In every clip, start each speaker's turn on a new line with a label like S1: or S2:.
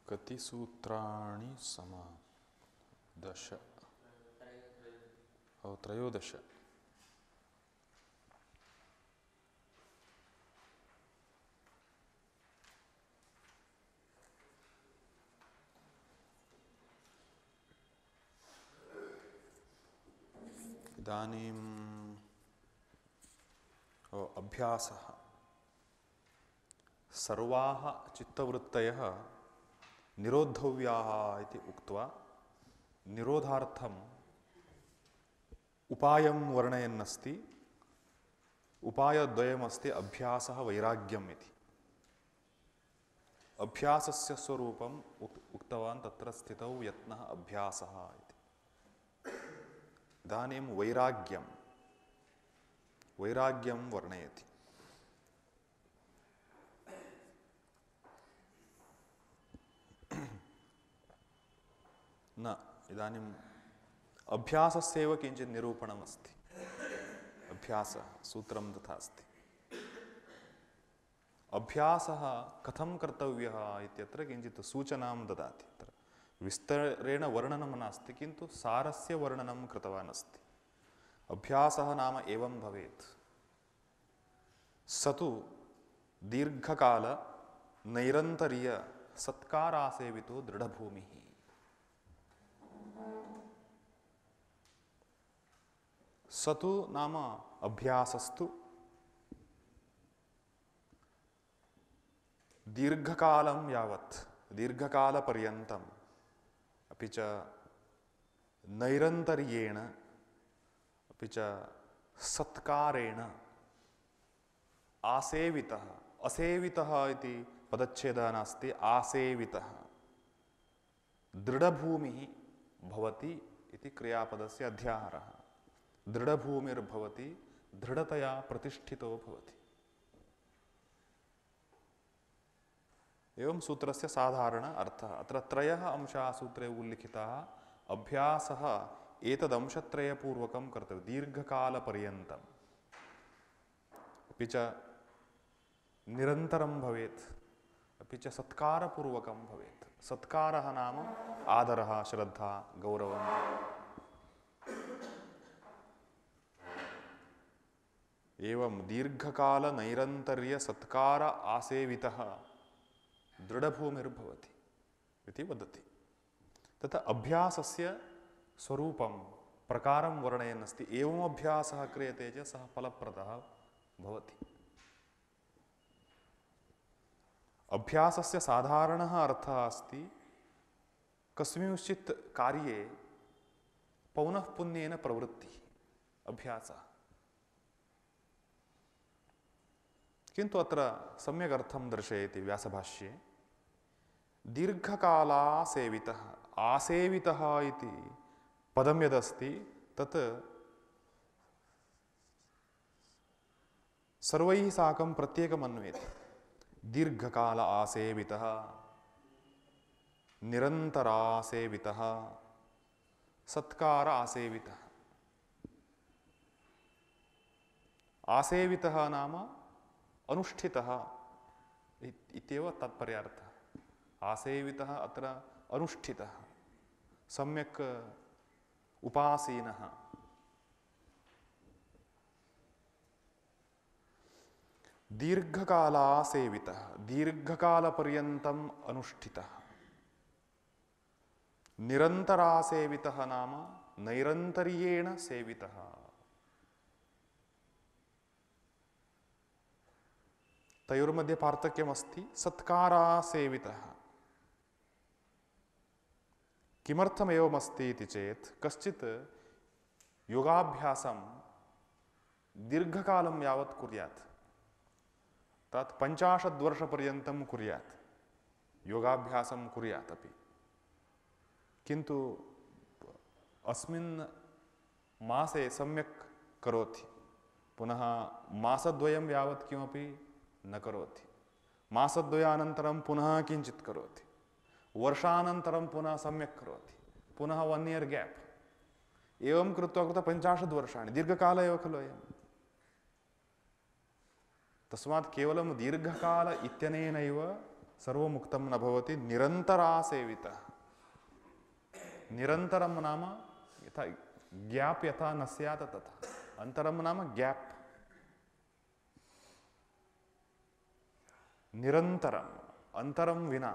S1: कति सूत्राणि समा दश त्रयोदश इदानीं अभ्यासः सर्वाः चित्तवृत्तयः निरोद्धव्याः इति उक्त्वा निरोधार्थम् उपायं वर्णयन्नस्ति। उपायद्वयमस्ति अभ्यासः वैराग्यम् इति। अभ्यासस्य स्वरूपम् उक्तवान्, तत्र स्थितौ यत्नः अभ्यासः इति। इदानीं वैराग्यं वर्णयति। न इदानीम् अभ्यासस्यैव किञ्चित् निरूपणमस्ति। अभ्यासः सूत्रं तथा अस्ति। अभ्यासः कथं कर्तव्यः इत्यत्र किञ्चित् सूचनां ददाति। अत्र विस्तरेण वर्णनं नास्ति, किन्तु सारस्य वर्णनं कृतवान् अस्ति। अभ्यासः नाम एवं भवेत्। स तु दीर्घकाल नैरन्तर्य सत्कारासेवितो दृढभूमिः। स तु नाम अभ्यासस्तु दीर्घकालं यावत्, दीर्घकालपर्यन्तम्, अपि च नैरन्तर्येण, अपि च सत्कारेण आसेवितः। असेवितः इति पदच्छेदः नास्ति, आसेवितः दृढभूमिः भवति इति क्रियापदस्य अध्याहारः। दृढभूमिर्भवति, दृढतया प्रतिष्ठितो भवति। एवं सूत्रस्य साधारण अर्थः। अत्र त्रयः अंशाः सूत्रे उल्लिखिताः। अभ्यासः एतदंशत्रयपूर्वकं कर्तव्यः, दीर्घकालपर्यन्तम्, अपि च निरन्तरं भवेत्, अपि च सत्कारपूर्वकं भवेत्। सत्कारः नाम आदरः, श्रद्धा, गौरवम्। एवं दीर्घकाल नैरन्तर्य सत्कार आसेवितः दृढभूमिर्भवति इति वदति। तथा अभ्यासस्य स्वरूपं प्रकारं वर्णयन्नस्ति। एवम् अभ्यासः क्रियते चेत् सः फलप्रदः भवति। अभ्यासस्य साधारणः अर्थः अस्ति कस्मिंश्चित् कार्ये पौनःपुन्येन प्रवृत्तिः अभ्यासः। किन्तु अत्र सम्यक् अर्थं दर्शयति व्यासभाष्ये। दीर्घकालासेवितः, आसेवितः इति पदं यदस्ति तत् सर्वैः साकं प्रत्येकम् अन्वेति। दीर्घकाल आसेवितः, निरन्तरासेवितः, सत्कार आसेवितः। आसेवितः नाम अनुष्ठितः इत्येव तात्पर्यार्थः। आसेवितः अत्र अनुष्ठितः, सम्यक् उपासीनः। दीर्घकालासेवितः, दीर्घकालपर्यन्तम् अनुष्ठितः। निरन्तरासेवितः नाम नैरन्तर्येण सेवितः। तयोर्मध्ये पार्थक्यमस्ति। सत्कारासेवितः किमर्थमेवमस्ति इति चेत् कश्चित् योगाभ्यासं दीर्घकालं यावत् कुर्यात्, तत् 50 वर्षपर्यन्तं कुर्यात्, योगाभ्यासं कुर्यात् अपि, किन्तु अस्मिन् मासे सम्यक् करोति, पुनः मासद्वयं यावत् किमपि न करोति, मासद्वयानन्तरं पुनः किञ्चित् करोति, वर्षानन्तरं पुनः सम्यक् करोति, पुनः 1 year गैप्, एवं कृत्वा 50 वर्षाणि, दीर्घकाल एव खलु अयम्। तस्मात् केवलं दीर्घकाल इत्यनेनैव सर्वमुक्तं न भवति निरन्तरासेवितः। निरन्तरं नाम यथा ग्याप् यथा न स्यात् तथा, अन्तरं नाम ग्याप्। निरन्तरम् अन्तरं विना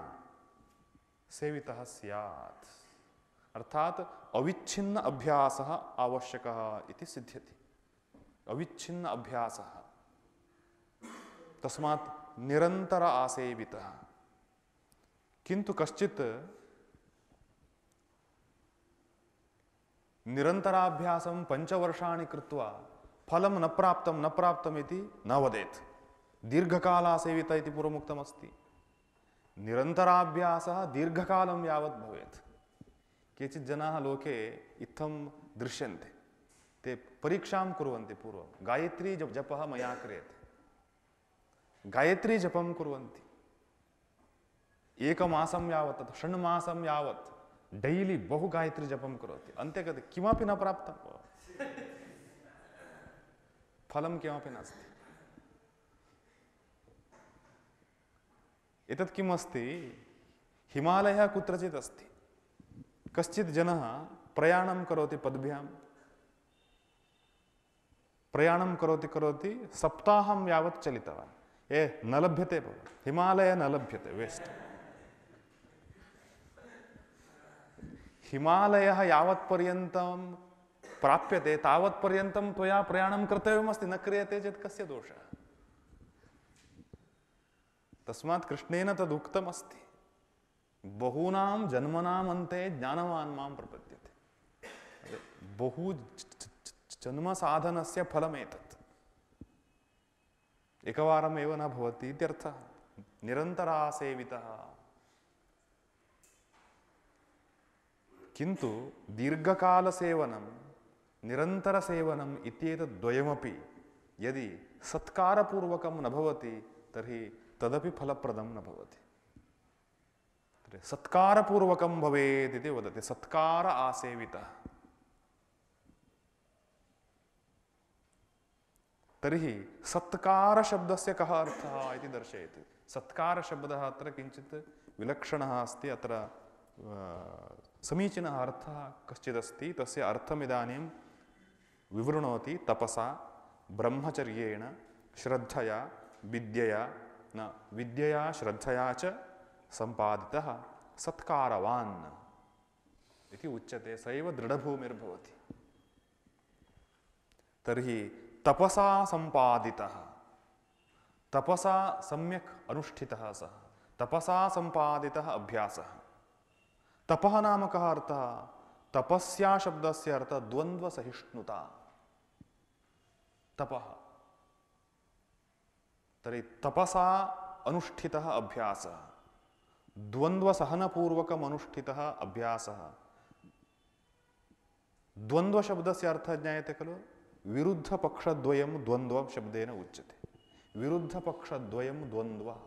S1: सेवितः स्यात्, अर्थात् अविच्छिन्न अभ्यासः आवश्यकः इति सिद्ध्यति। अविच्छिन्न अभ्यासः, तस्मात् निरन्तर आसेवितः। किन्तु कश्चित् निरन्तराभ्यासं 5 वर्षाणि कृत्वा फलं न प्राप्तम् इति न वदेत्। दीर्घकालासेवित इति पूर्वमुक्तमस्ति। निरन्तराभ्यासः दीर्घकालं यावत् भवेत्। केचित् जनाः लोके इत्थं दृश्यन्ते, ते परीक्षां कुर्वन्ति पूर्वं। गायत्री जपः मया क्रियते, गायत्री जपं कुर्वन्ति एकमासं यावत् अथवा 6 मासं यावत् डैली बहु गायत्री जपं करोति। अन्ते कति किमपि न प्राप्तं, फलं किमपि नास्ति। एतत् किम् अस्ति? हिमालयः कुत्रचित् अस्ति। कश्चित् जनः प्रयाणं करोति पद्भ्यां, प्रयाणं करोति सप्ताहं यावत् चलितवान्। न लभ्यते भव, हिमालय न लभ्यते, वेस्ट। हिमालयः यावत् पर्यन्तं प्राप्यते तावत् पर्यन्तं त्वया प्रयाणं कर्तव्यमस्ति। न क्रियते चेत् कस्य दोषः? तस्मात् कृष्णेन तदुक्तमस्ति, बहूनां जन्मनाम् अन्ते ज्ञानवान् मां प्रपद्यते। बहु जन्म साधनस्य फलमेतत्, एकवारमेव न भवति इत्यर्थः। निरन्तरासेवितः। किन्तु दीर्घकालसेवनं निरन्तरसेवनम् इत्येतद्द्वयमपि यदि सत्कारपूर्वकं न भवति तर्हि तदपि फलप्रदं न भवति। सत्कारपूर्वकं भवेत् इति वदति। सत्कार आसेवितः। तर्हि सत्कार शब्दस्य कः अर्थः इति दर्शयति। सत्कार शब्दः अत्र किञ्चित् विलक्षणः अस्ति। अत्र समीचीनः अर्थः कश्चिदस्ति। तस्य अर्थमिदानीं विवृणोति। तपसा, ब्रह्मचर्येण, श्रद्धया, विद्यया श्रद्धया च सम्पादितः सत्कारवान् इति उच्यते। स एव दृढभूमिर्भवति। तर्हि तपसा सम्पादितः, तपसा सम्यक् अनुष्ठितः सः, तपसा सम्पादितः अभ्यासः। तपः नाम कः अर्थः? तपस्या शब्दस्य अर्थः द्वन्द्वसहिष्णुता। तपः तर्हि तपसा अनुष्ठितः अभ्यासः, द्वन्द्वसहनपूर्वकम् अनुष्ठितः अभ्यासः। द्वन्द्वशब्दस्य अर्थः ज्ञायते खलु? विरुद्धपक्षद्वयं द्वन्द्व शब्देन उच्यते। विरुद्धपक्षद्वयं द्वन्द्वः।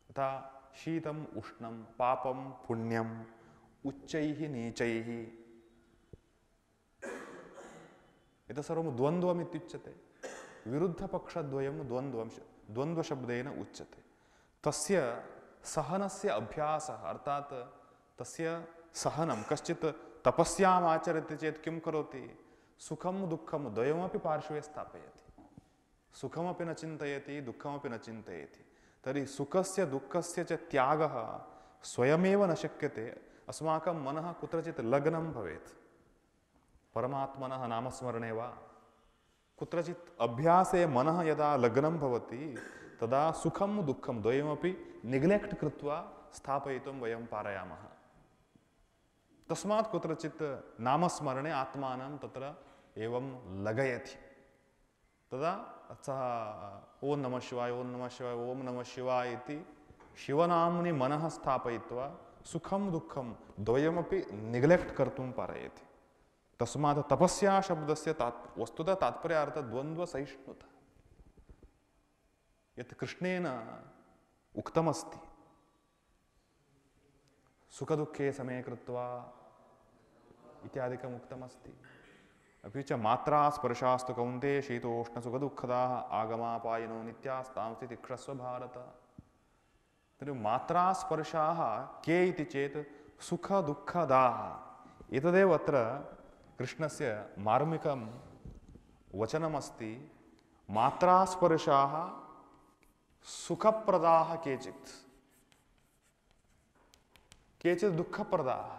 S1: तथा शीतम् उष्णं, पापं पुण्यम्, उच्चैः नीचैः, एतत् सर्वं द्वन्द्वम् इत्युच्यते। विरुद्धपक्षद्वयं द्वन्द्वशब्देन उच्यते। तस्य सहनस्य अभ्यासः, अर्थात् तस्य सहनं। कश्चित् तपस्याम् आचरति चेत् किं करोति? सुखं दुःखं द्वयमपि पार्श्वे स्थापयति। सुखमपि न चिन्तयति, दुःखमपि न चिन्तयति। तर्हि सुखस्य दुःखस्य च त्यागः स्वयमेव न शक्यते। अस्माकं मनः कुत्रचित् लग्नं भवेत्, परमात्मनः नामस्मरणे वा कुत्रचित् अभ्यासे मनः यदा लग्नं भवति तदा सुखं दुःखं द्वयमपि निग्लेक्ट् कृत्वा स्थापयितुं वयं पारयामः। तस्मात् कुत्रचित् नामस्मरणे आत्मानं तत्र एवं लगयति। तदा सः ओं नमः शिवाय, ओं नमः शिवाय, ओं नमः शिवाय इति शिवनाम्नि मनः स्थापयित्वा सुखं दुःखं द्वयमपि निग्लेक्ट् कर्तुं पारयति। तस्मात् तपस्या शब्दस्य वस्तुतः तात्पर्यार्थः द्वन्द्वसहिष्णुता, यत् कृष्णेन उक्तमस्ति। सुखदुःखे समे कृत्वा इत्यादिकम् उक्तमस्ति। अपि च मात्रा स्पर्शास्तु कौन्तेय शीतोष्णसुखदुःखदाः आगमापायिनो नित्यास्तांस्ति तिक्षस्व भारत। तर्हि मात्रास्पर्शाः के इति चेत् सुखदुःखदाः। एतदेव अत्र कृष्णस्य मार्मिकं वचनमस्ति। मात्रास्पर्शाः सुखप्रदाः केचित्, केचित् दुःखप्रदाः।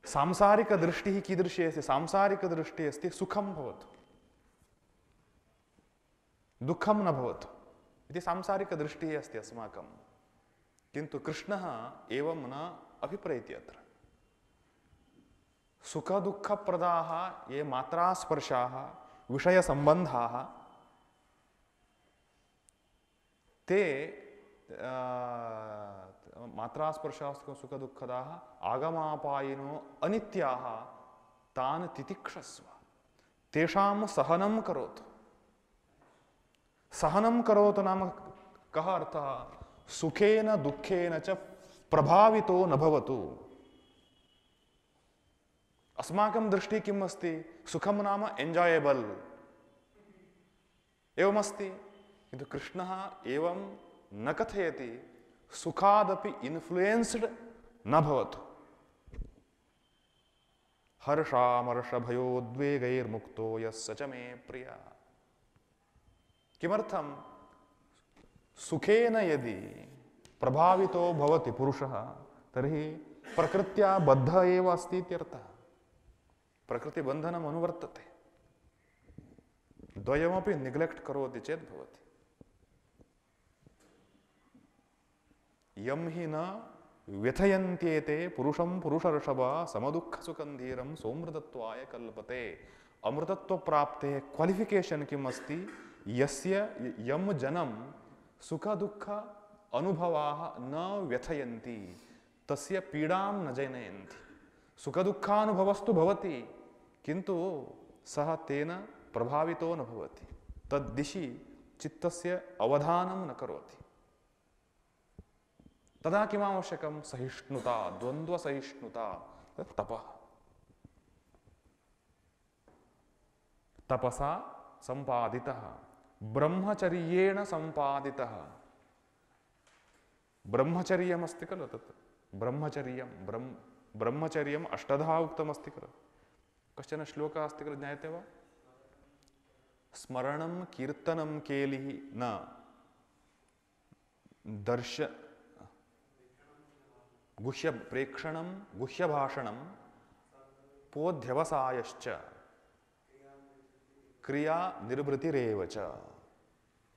S1: सांसारिकदृष्टिः कीदृशी अस्ति? सांसारिकदृष्टिः अस्ति सुखं भवतु, दुःखं न भवतु इति सांसारिकदृष्टिः अस्ति अस्माकं। किन्तु कृष्णः एवं न अभिप्रैति। अत्र सुखदुःखप्रदाः ये मात्रास्पर्शाः विषयसम्बन्धाः ते मात्रास्पर्शाः सुखदुःखदाः आगमापायिनो अनित्याः तान् तितिक्षस्व। तेषां सहनं करोतु। सहनं करोतु नाम कः अर्थः? सुखेन दुःखेन च प्रभावितो न भवतु। अस्माकं दृष्टिः किम् अस्ति? सुखं नाम एन्जायबल् एवमस्ति। किन्तु कृष्णः एवं न कथयति। सुखादपि इन्फ्लुएन्स्ड् न भवतु। हर्षामर्षभयोद्वेगैर्मुक्तो यः स च मे प्रियः। किमर्थं? सुखेन यदि प्रभावितो भवति पुरुषः तर्हि प्रकृत्या बद्धः एव अस्ति इत्यर्थः। प्रकृतिबन्धनम् अनुवर्तते। द्वयमपि निग्लेक्ट् करोति चेत् भवति। यं हि न व्यथयन्त्येते पुरुषं पुरुषर्षभ समदुःखसुखं धीरं सोमृतत्वाय कल्पते। अमृतत्वप्राप्तेः क्वालिफिकेशन् किम् अस्ति? यस्य यं जनं सुख दुःख अनुभवाः न व्यथयन्ति तस्य पीडां न जनयन्ति। सुख दुःखानुभवस्तु भवति किन्तु सः तेन प्रभावितो न भवति। तद्दिशि चित्तस्य अवधानं न करोति। तदा किम् आवश्यकं? सहिष्णुता, द्वन्द्वसहिष्णुता, तपः। तपसा सम्पादितः, ब्रह्मचर्येण सम्पादितः। ब्रह्मचर्यमस्ति खलु तत् ब्रह्मचर्यं ब्रह्मचर्यम् अष्टधा उक्तमस्ति खलु। कश्चन श्लोकः अस्ति खलु, ज्ञायते वा? स्मरणं कीर्तनं केलिः न दर्श गुह्य प्रेक्षणं गुह्यभाषणं पोध्यवसायश्च क्रिया निर्वृतिरेव च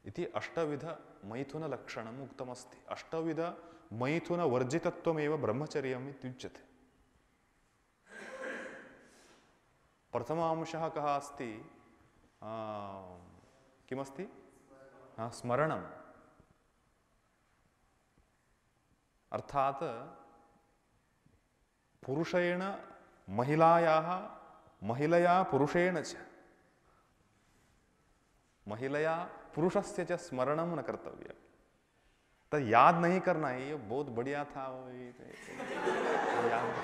S1: इति अष्टविध मैथुन लक्षणम् उक्तमस्ति। अष्टविध मैथुन वर्जितत्वमेव ब्रह्मचर्यम् इत्युच्यते। प्रथमांशः कः अस्ति? किमस्ति? स्मरणम्। अर्थात् पुरुषेण महिलायाः, महिलया पुरुषेण च, महिलया पुरुषस्य च स्मरणं न कर्तव्य। तो याद नहीं करना है, ये बहुत बढ़िया था वो, याद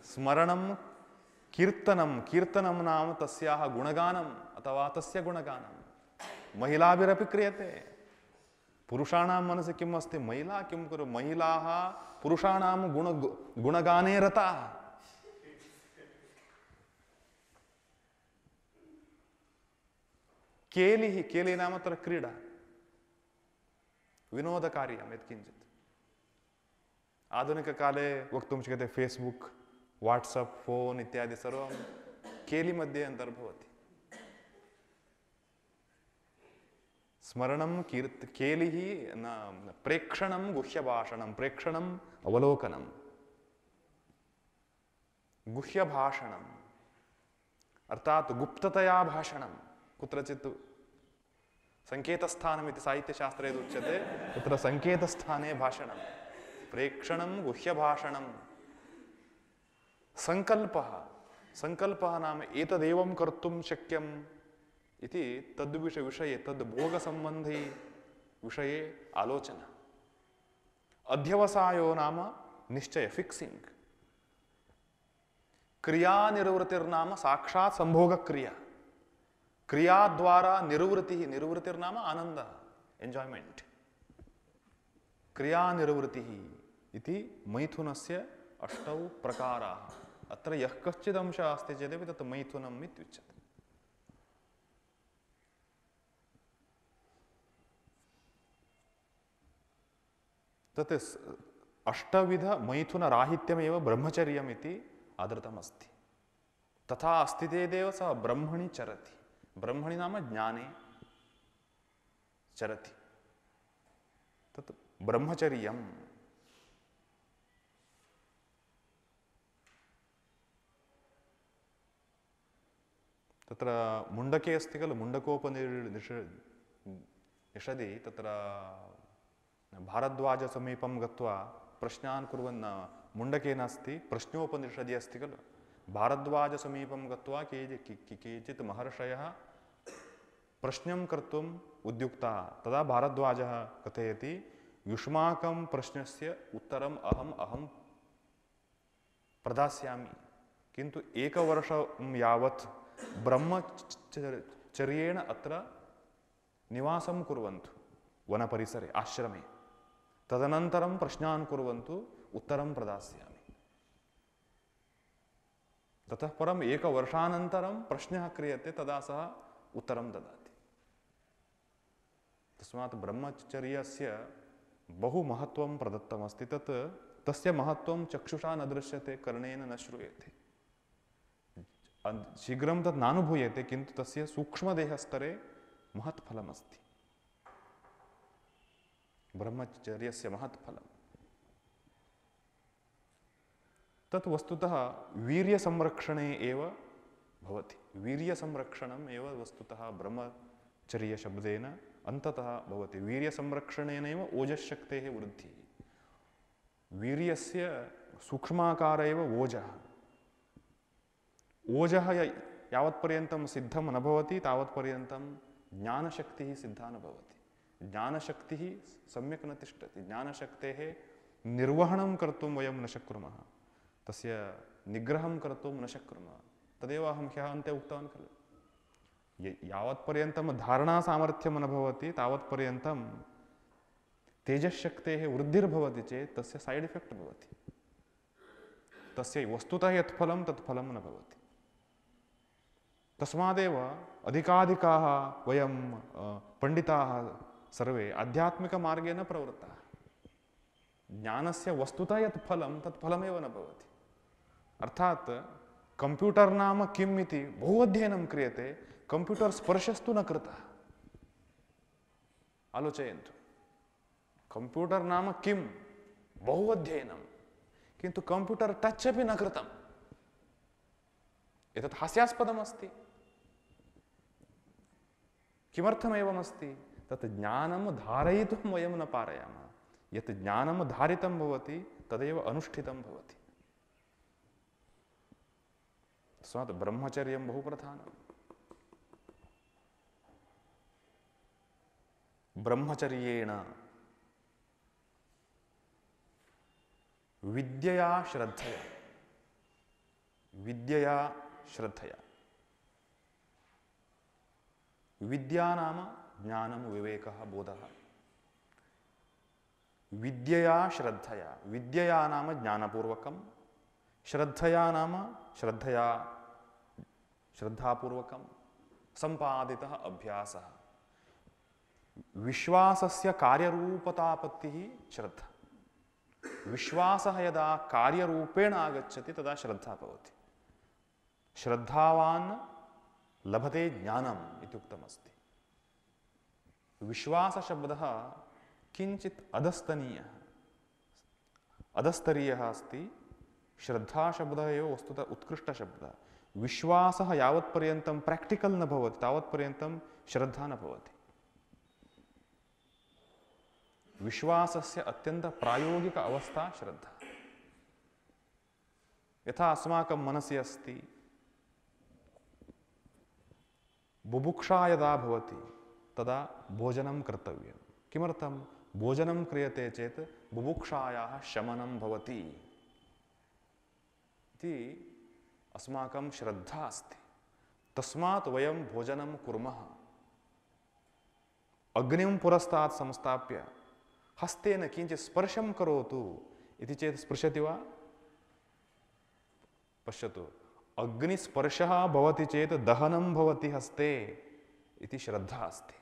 S1: स्मरणं कीर्तनं, कीर्तनं नाम तस्याः गुणगानम् अथवा तस्य गुणगानं महिलाभिरपि क्रियते। पुरुषाणां मनसि किम् अस्ति? महिला किं कुरु? महिलाः पुरुषाणां गुणगाने रताः। केलिः, केलि नाम तत्र क्रीडा, विनोदकार्यं यत्किञ्चित्। आधुनिककाले वक्तुं शक्यते फेस्बुक, वाट्सअप, फोन इत्यादि सर्वं केलि मध्ये अन्तर्भवति। स्मरणं केलिः न प्रेक्षणं गुह्यभाषणं, प्रेक्षणम् अवलोकनं, गुह्यभाषणम् अर्थात् गुप्ततया भाषणं। कुत्रचित् संकेतस्थानमिति साहित्यशास्त्रे उच्यते, तत्र संकेतस्थाने भाषणं, प्रेक्षणं गुह्यभाषणं। संकल्पः, संकल्पः नाम एतदेवं कर्तुं शक्यम् इति तद्विषये तद्भोगसम्बन्धी विषये आलोचना। अध्यवसायो नाम निश्चय, फिक्सिंग। क्रियानिर्वृत्तिर्नाम साक्षात् संभोगक्रिया। क्रियाद्वारा निवृत्तिः, निवृत्तिर्नाम आनन्दः, एन्जायमेण्ट्। क्रियानिर्वृत्तिः इति मैथुनस्य 8 प्रकाराः। अत्र यः कश्चित् अंशः अस्ति चेदपि तत् मैथुनम् इत्युच्यते। तत् 8विधमैथुनराहित्यमेव ब्रह्मचर्यम् इति आदृतमस्ति। तथा अस्ति चेदेव सः ब्रह्मणि चरति। ब्रह्मणि नाम ज्ञाने चरति, तत् ब्रह्मचर्यम्। तत्र मुण्डके अस्ति खलु, मुण्डकोपनिषदि तत्र भारद्वाजसमीपं गत्वा प्रश्नान् कुर्वन्, मुण्डकेन अस्ति, प्रश्नोपनिषदि अस्ति खलु, भारद्वाजसमीपं गत्वा केचित् महर्षयः प्रश्नं कर्तुम् उद्युक्ताः। तदा भारद्वाजः कथयति, युष्माकं प्रश्नस्य उत्तरम् अहं प्रदास्यामि, किन्तु एकवर्षं यावत् ब्रह्मचर्येण अत्र निवासं कुर्वन्तु, वनपरिसरे, आश्रमे। तदनन्तरं प्रश्नान् कुर्वन्तु, उत्तरं प्रदास्यामि। ततः परम् एकवर्षानन्तरं प्रश्नः क्रियते, तदा सः उत्तरं ददाति। तस्मात् ब्रह्मचर्यस्य बहु महत्त्वं प्रदत्तमस्ति। तस्य महत्त्वं चक्षुषा न दृश्यते, कर्णेन न श्रूयते, शीघ्रं तत् नानुभूयते, किन्तु तस्य सूक्ष्मदेहस्तरे महत् फलमस्ति। ब्रह्मचर्यस्य महत् फलम्। तत् वस्तुतः वीर्यसंरक्षणे एव भवति। वीर्यसंरक्षणम् एव वस्तुतः ब्रह्मचर्यशब्देन अन्ततः भवति। वीर्यसंरक्षणेनैव ओजश्शक्तेः वृद्धिः। वीर्यस्य सूक्ष्माकार एव ओजः। ओजः यावत्पर्यन्तं सिद्धं न भवति तावत्पर्यन्तं ज्ञानशक्तिः सिद्धा न भवति। ज्ञानशक्तिः सम्यक् न तिष्ठति। ज्ञानशक्तेः निर्वहणं कर्तुं वयं न शक्नुमः, तस्य निग्रहं कर्तुं न शक्नुमः। तदेव अहं ह्यः अन्ते उक्तवान् खलु, यावत्पर्यन्तं धारणासामर्थ्यं न भवति तावत्पर्यन्तं तेजश्शक्तेः वृद्धिर्भवति चेत् तस्य सैड् इफेक्ट् भवति। तस्य वस्तुतः यत् फलं तत् फलं न भवति। तस्मादेव अधिकाधिकाः वयं पण्डिताः सर्वे आध्यात्मिकमार्गे न प्रवृत्ताः। ज्ञानस्य वस्तुतः यत् फलं तत् फलमेव न भवति। अर्थात् कंप्यूटर् नाम किम् इति बहु अध्ययनं क्रियते, कंप्यूटर् स्पर्शस्तु न कृतः। आलोचयन्तु, कंप्यूटर् नाम किं, बहु अध्ययनं, किन्तु कंप्यूटर् टच् अपि न कृतम्। एतत् हास्यास्पदमस्ति। किमर्थमेवमस्ति? तत् ज्ञानं धारयितुं वयं न पारयामः। यत् ज्ञानं धारितं भवति तदेव अनुष्ठितं भवति। तस्मात् ब्रह्मचर्यं बहु प्रधानम्। ब्रह्मचर्येण विद्यया श्रद्धया, विद्यया श्रद्धया, विद्या नाम ज्ञानं विवेकः बोधः। विद्यया श्रद्धया, विद्यया नाम ज्ञानपूर्वकं, श्रद्धया नाम श्रद्धापूर्वकं सम्पादितः अभ्यासः। विश्वासस्य कार्यरूपतापत्तिः श्रद्धा। विश्वासः यदा कार्यरूपेण आगच्छति तदा श्रद्धा भवति। श्रद्धावान् लभते ज्ञानम् इत्युक्तमस्ति। विश्वासशब्दः किञ्चित् अधस्तनीयः, अधस्तरीयः अस्ति। श्रद्धाशब्दः एव वस्तुतः उत्कृष्टशब्दः। विश्वासः यावत्पर्यन्तं प्राक्टिकल् न भवति तावत्पर्यन्तं श्रद्धा न भवति। विश्वासस्य अत्यन्तप्रायोगिक अवस्था श्रद्धा। यथा अस्माकं मनसि अस्ति, बुभुक्षा यदा भवति तदा भोजनं कर्तव्यं। किमर्थं? भोजनं क्रियते चेत् बुभुक्षायाः शमनं भवति इति अस्माकं श्रद्धा अस्ति, तस्मात् वयं भोजनं कुर्मः। अग्निं पुरस्तात् संस्थाप्य हस्तेन किञ्चित् स्पर्शं करोतु इति चेत् स्पृशति वा? पश्यतु, अग्निस्पर्शः भवति चेत् दहनं भवति हस्ते इति श्रद्धा अस्ति।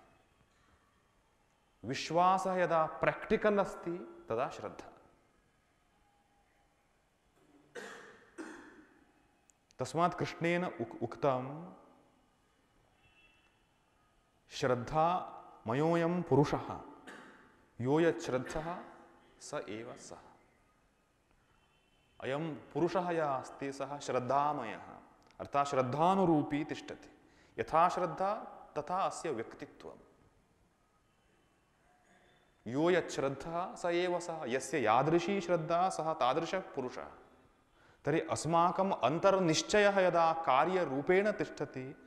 S1: विश्वासः यदा प्रैक्टिकल अस्ति तदा श्रद्धा। तस्मात् कृष्णेन उक्तं श्रद्धा मयोऽयं पुरुषः यो यच्छ्रद्धः स एव सः। अयं पुरुषः यः अस्ति सः श्रद्धामयः, अर्थात् श्रद्धानुरूपी तिष्ठति। यथा श्रद्धा तथा अस्य व्यक्तित्वम्। यो यच्छ्रद्धः स एव सः, यस्य यादृशी श्रद्धा सः तादृशः पुरुषः। तर्हि अस्माकम् अन्तर्निश्चयः यदा कार्यरूपेण तिष्ठति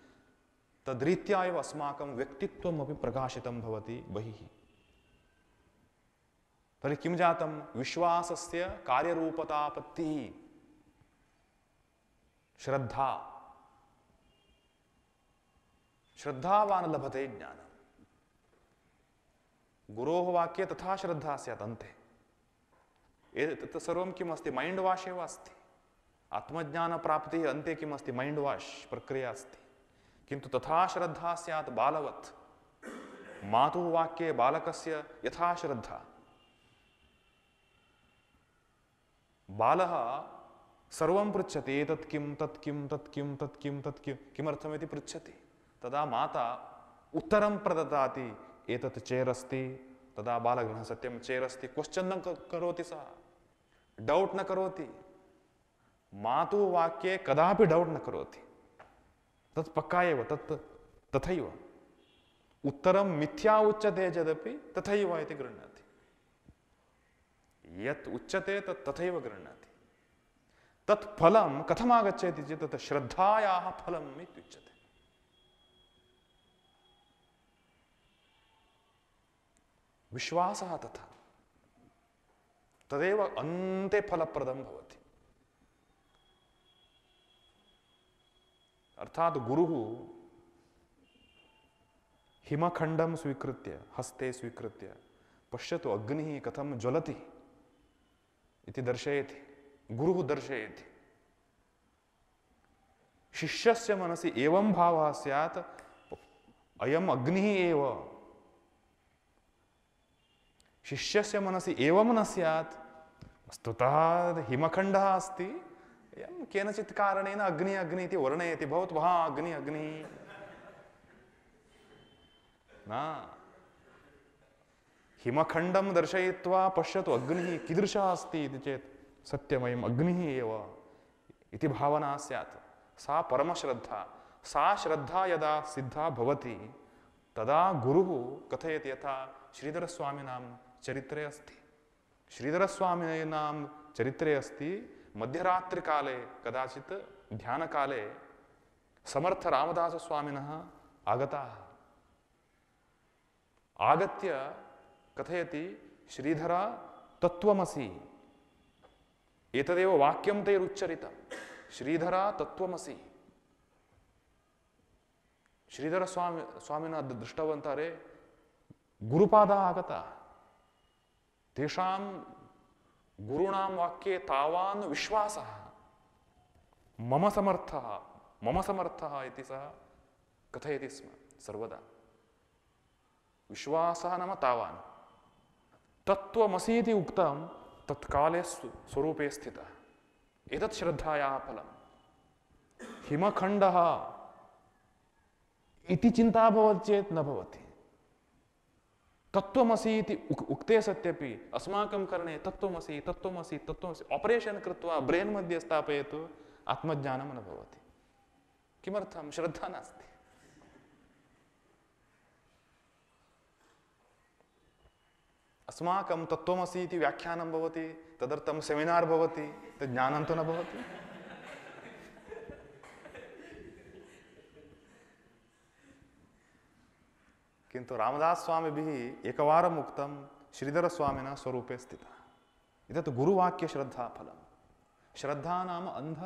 S1: तद्रीत्या एव अस्माकं व्यक्तित्वमपि प्रकाशितं भवति बहिः। तर्हि किं जातं? विश्वासस्य कार्यरूपतापत्तिः श्रद्धा। श्रद्धावान् लभते ज्ञानम्। गुरोः वाक्ये तथा श्रद्धा स्यात् अन्ते। एतत् सर्वं किम् अस्ति? मैण्ड् वाश् एव अस्ति। आत्मज्ञानप्राप्तिः अन्ते किम् अस्ति? मैण्ड् वाश् प्रक्रिया अस्ति। किन्तु तथा श्रद्धा स्यात् बालवत्। मातुः वाक्ये बालकस्य यथा श्रद्धा। बालः सर्वं पृच्छति, एतत् किं, तत् किं, तत् किं, तत् किं, तत् किं, किमर्थमिति पृच्छति। तदा माता उत्तरं प्रददाति, एतत् चेर् अस्ति। तदा बालकः सत्यं चेर् अस्ति, क्वश्चन् न करोति सः, डौट् न करोति। मातुः वाक्ये कदापि डौट् न करोति। तत् पक्का एव, तत् तथैव। उत्तरं मिथ्या उच्यते चेदपि तथैव इति गृह्णाति। यत् उच्यते तत् तथैव गृह्णाति। तत् फलं कथम् आगच्छति चेत् तत् श्रद्धायाः फलम् इत्युच्यते। विश्वासः तथा, तदेव अन्ते फलप्रदं भवति। अर्थात् गुरुः हिमखण्डं स्वीकृत्य, हस्ते स्वीकृत्य, पश्यतु अग्निः कथं ज्वलति इति दर्शयति। गुरुः दर्शयति। शिष्यस्य मनसि एवं भावः स्यात्, अयम् अग्निः एव। शिष्यस्य मनसि एवं न स्यात्, वस्तुतः हिमखण्डः अस्ति, एवं केनचित् कारणेन अग्निः अग्निः इति वर्णयति, भवतु हा अग्निः अग्निः न। हिमखण्डं दर्शयित्वा पश्यतु अग्निः कीदृशः अस्ति इति चेत् सत्यमयम् अग्निः एव इति भावना स्यात्। सा परमश्रद्धा। सा श्रद्धा यदा सिद्धा भवति तदा गुरुः कथयति, यथा श्रीधरस्वामिनां चरित्रे अस्ति। श्रीधरस्वामिनां चरित्रे अस्ति, मध्यरात्रिकाले कदाचित् ध्यानकाले समर्थ रामदासस्वामिनः आगताः। आगत्य कथयति, श्रीधर तत्त्वमसि। एतदेव वाक्यं तैरुच्चरितं, श्रीधर तत्त्वमसि। श्रीधर स्वामिनः दृष्टवन्तः, अरे गुरुपादाः आगताः, तेषां गुरूणां वाक्ये तावान् विश्वासः, मम समर्थः इति सः कथयति स्म सर्वदा। विश्वासः नाम तावान्। तत्त्वमसीति उक्तं तत्काले स्वरूपे स्थितः। एतत् श्रद्धायाः फलम्। हिमखण्डः इति चिन्ता भवति चेत् न भवति। तत्त्वमसि इति उक्ते सत्यपि अस्माकं कर्णे तत्त्वमसि तत्त्वमसि तत्त्वमसि ऑपरेशन् कृत्वा ब्रेन् मध्ये स्थापयतु, आत्मज्ञानं न भवति। किमर्थं? श्रद्धा नास्ति। अस्माकं तत्त्वमसि इति व्याख्यानं भवति, तदर्थं सेमिनार् भवति, तद् ज्ञानं तु न भवति। किन्तु रामदासस्वामिभिः एकवारम् उक्तं, श्रीधरस्वामिनः स्वरूपे स्थितः। एतत् गुरुवाक्यश्रद्धाफलम्। श्रद्धा नाम अन्ध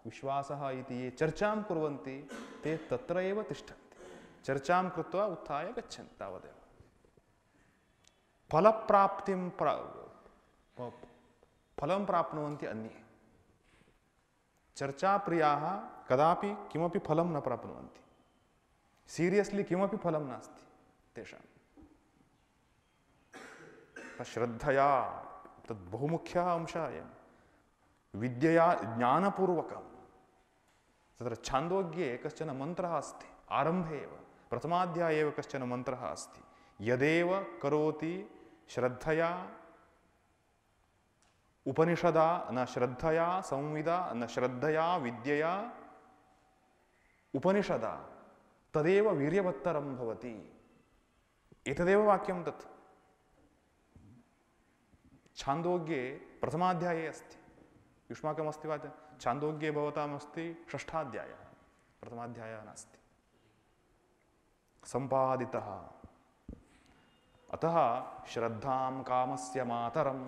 S1: विश्वासः इति ये चर्चां कुर्वन्ति ते तत्र एव तिष्ठन्ति, चर्चां कृत्वा उत्थाय गच्छन्ति, तावदेव। फलप्राप्तिं फलं प्राप्नुवन्ति अन्ये। चर्चाप्रियाः कदापि किमपि फलं न प्राप्नुवन्ति, सीरियस्लि किमपि फलं नास्ति तेषां। श्रद्धया तद् बहुमुख्यः अंशः अयं, विद्यया ज्ञानपूर्वकं। तत्र छान्दोग्ये कश्चन मन्त्रः अस्ति, आरम्भे एव प्रथमाध्याये एव कश्चन मन्त्रः अस्ति, यदेव करोति श्रद्धया उपनिषदा न श्रद्धया संविदा न श्रद्धया विद्यया उपनिषदा तदेव वीर्यवत्तरं भवति। एतदेव वाक्यं तत् छान्दोग्ये प्रथमाध्याये अस्ति। युष्माकमस्ति वा? छान्दोग्ये भवतामस्ति षष्ठाध्यायः, प्रथमाध्यायः नास्ति। सम्पादितः। अतः श्रद्धां कामस्य मातरम्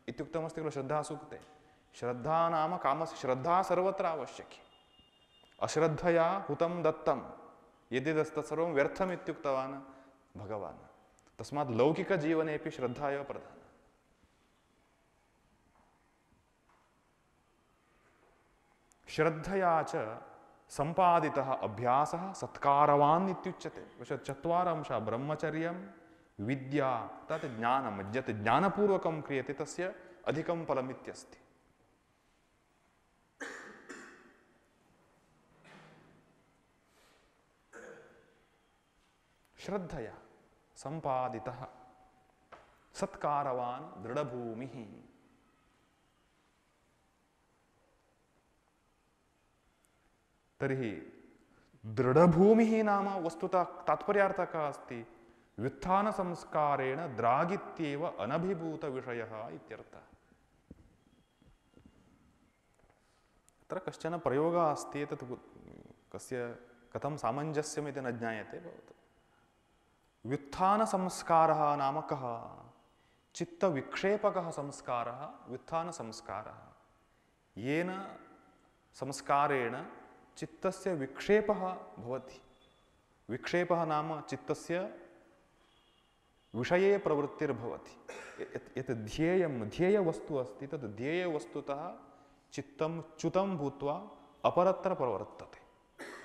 S1: इत्युक्तमस्ति खलु श्रद्धासूक्ते। श्रद्धा नाम कामस्य, श्रद्धा सर्वत्र आवश्यकी। अश्रद्धया हुतं दत्तं यद्यदस्तत्सर्वं व्यर्थम् इत्युक्तवान् भगवान्। तस्मात् लौकिकजीवनेपि श्रद्धा एव प्रधाना। श्रद्धया च सम्पादितः अभ्यासः सत्कारवान् इत्युच्यते। चत्वार अंशाः, ब्रह्मचर्यं, विद्या, तत् ज्ञानं। यत् ज्ञानपूर्वकं क्रियते तस्य अधिकं फलम् इत्यस्ति। श्रद्धया सम्पादितः सत्कारवान् दृढभूमिः। तर्हि दृढभूमिः नाम वस्तुतः तात्पर्यार्थः कः अस्ति? व्युत्थानसंस्कारेण द्रागित्येव अनभिभूतविषयः इत्यर्थः। अत्र कश्चन प्रयोगः अस्ति, एतत् कस्य कथं सामञ्जस्यमिति न ज्ञायते भवतु। व्युत्थानसंस्कारः नाम कः? चित्तविक्षेपकः संस्कारः व्युत्थानसंस्कारः। येन संस्कारेण चित्तस्य विक्षेपः भवति। विक्षेपः नाम चित्तस्य विषये प्रवृत्तिर्भवति। यत् ध्येयं ध्येयवस्तु अस्ति तद् ध्येयवस्तुतः चित्तं च्युतं भूत्वा अपरत्र प्रवर्तते,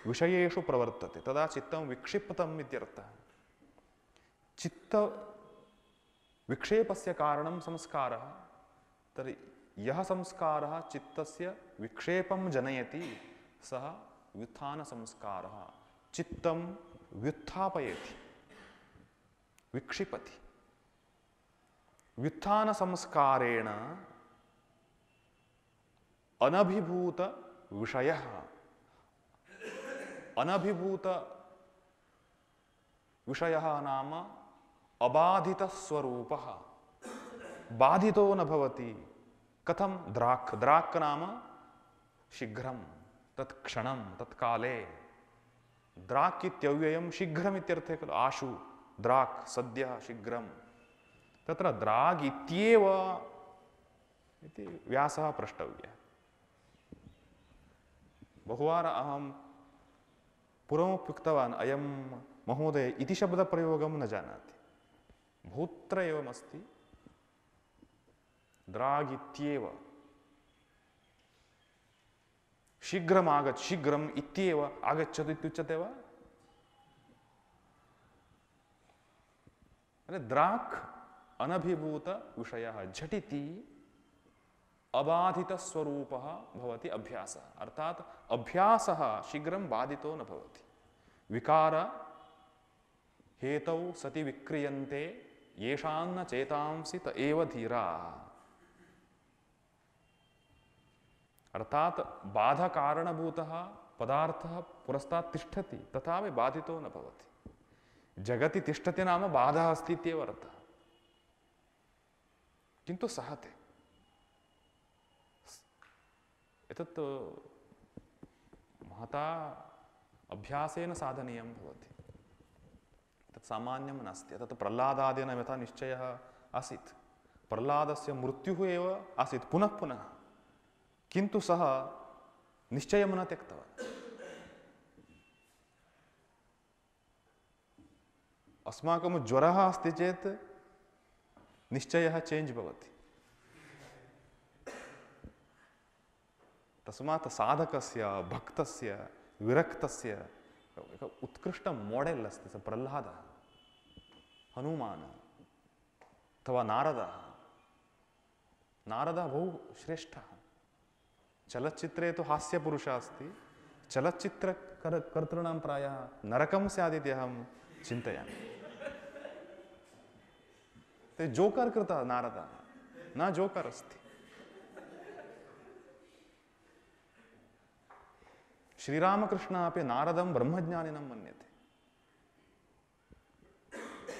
S1: विषयेषु प्रवर्तते, तदा चित्तं विक्षिप्तम् इत्यर्थः। चित्त विक्षेपस्य कारणं संस्कारः। तर्हि यः संस्कारः चित्तस्य विक्षेपं जनयति सः व्युत्थानसंस्कारः। चित्तं व्युत्थापयति, विक्षिपति। व्युत्थानसंस्कारेण अनभिभूतविषयः, अनभिभूतविषयः नाम अबाधितस्वरूपः। बाधितो न भवति। कथं? द्राक्। द्राक् नाम शीघ्रं, तत्क्षणं, तत्काले। द्राक् इत्यव्ययं शीघ्रम् इत्यर्थे खलु। आशु, द्राक्, सद्यः, शीघ्रं। तत्र द्राग् इत्येव इति व्यासः प्रष्टव्यः। बहुवार अहं पूर्वमुक्तवान्, अयं महोदय इति शब्दप्रयोगं न जानाति। बहुत्र एवमस्ति। द्राग् इत्येव, शीघ्रम् आगच्छ, शीघ्रम् इत्येव आगच्छतु इत्युच्यते वा? द्राक् अनभिभूतविषयः, झटिति अबाधितस्वरूपः भवति अभ्यासः। अर्थात् अभ्यासः शीघ्रं बाधितो न भवति। विकार हेतौ सति विक्रियन्ते येषान्न चेतांसि त एव धीराः। अर्थात् बाधकारणभूतः पदार्थः पुरस्तात् तिष्ठति, तथापि बाधितो न भवति। जगति तिष्ठति नाम बाधः अस्ति इत्येव अर्थः। किन्तु सहते। एतत् महता अभ्यासेन साधनीयं भवति। तत् सामान्यं नास्ति। तत् प्रह्लादादीनां यथा निश्चयः आसीत्, प्रह्लादस्य मृत्युः एव आसीत् पुनः पुनः, किन्तु सः निश्चयं न त्यक्तवान्। अस्माकं ज्वरः अस्ति चेत् निश्चयः चेञ्ज् भवति। तस्मात् साधकस्य भक्तस्य विरक्तस्य एक उत्कृष्ट मॉडेल् अस्ति स प्रह्लादः, हनुमान् अथवा नारदः। नारदः बहु श्रेष्ठः। चलच्चित्रे तु हास्यपुरुषः अस्ति, चलच्चित्रकर्तॄणां प्रायः नरकं स्यादिति अहं चिन्तयामि। ते जोकर् कृतः नारदः न जोकर् अस्ति। श्रीरामकृष्णः अपि नारदं ब्रह्मज्ञानिनं मन्यते।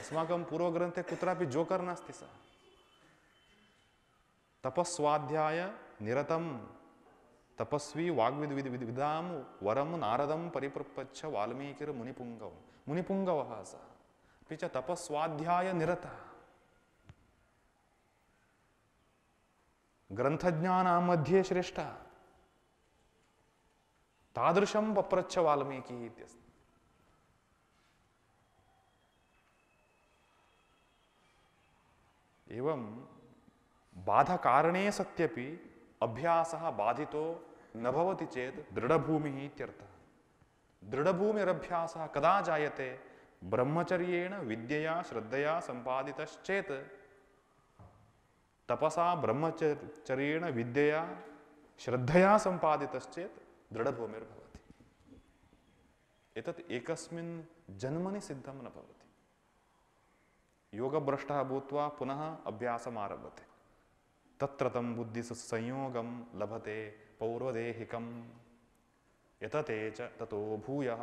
S1: अस्माकं पूर्वग्रन्थे कुत्रापि जोकर् नास्ति। सः तपस्वाध्याय निरतं तपस्वी वाग्विदां वरं नारदं परिप्रपच्छ वाल्मीकिर्मुनिपुङ्गवः। मुनिपुङ्गवः सः, अपि च तपस्वाध्याय निरतः। ग्रन्थज्ञानां मध्ये श्रेष्ठः। तादृशं पप्रच्छ वाल्मीकिः इत्यस्ति। एवं बाधकारणे सत्यपि अभ्यासः बाधितो न भवति चेत् दृढभूमिः इत्यर्थः। दृढभूमिरभ्यासः कदा जायते? ब्रह्मचर्येण विद्यया श्रद्धया सम्पादितश्चेत्, तपसा ब्रह्मचर्येण विद्यया श्रद्धया सम्पादितश्चेत् दृढभूमिर्भवति। एतत् एकस्मिन् जन्मनि सिद्धं न भवति। योगभ्रष्टः भूत्वा पुनः अभ्यासम् आरभते। तत्र तं बुद्धिसंयोगं लभते पौर्वदेहिकं यतते च ततो भूयः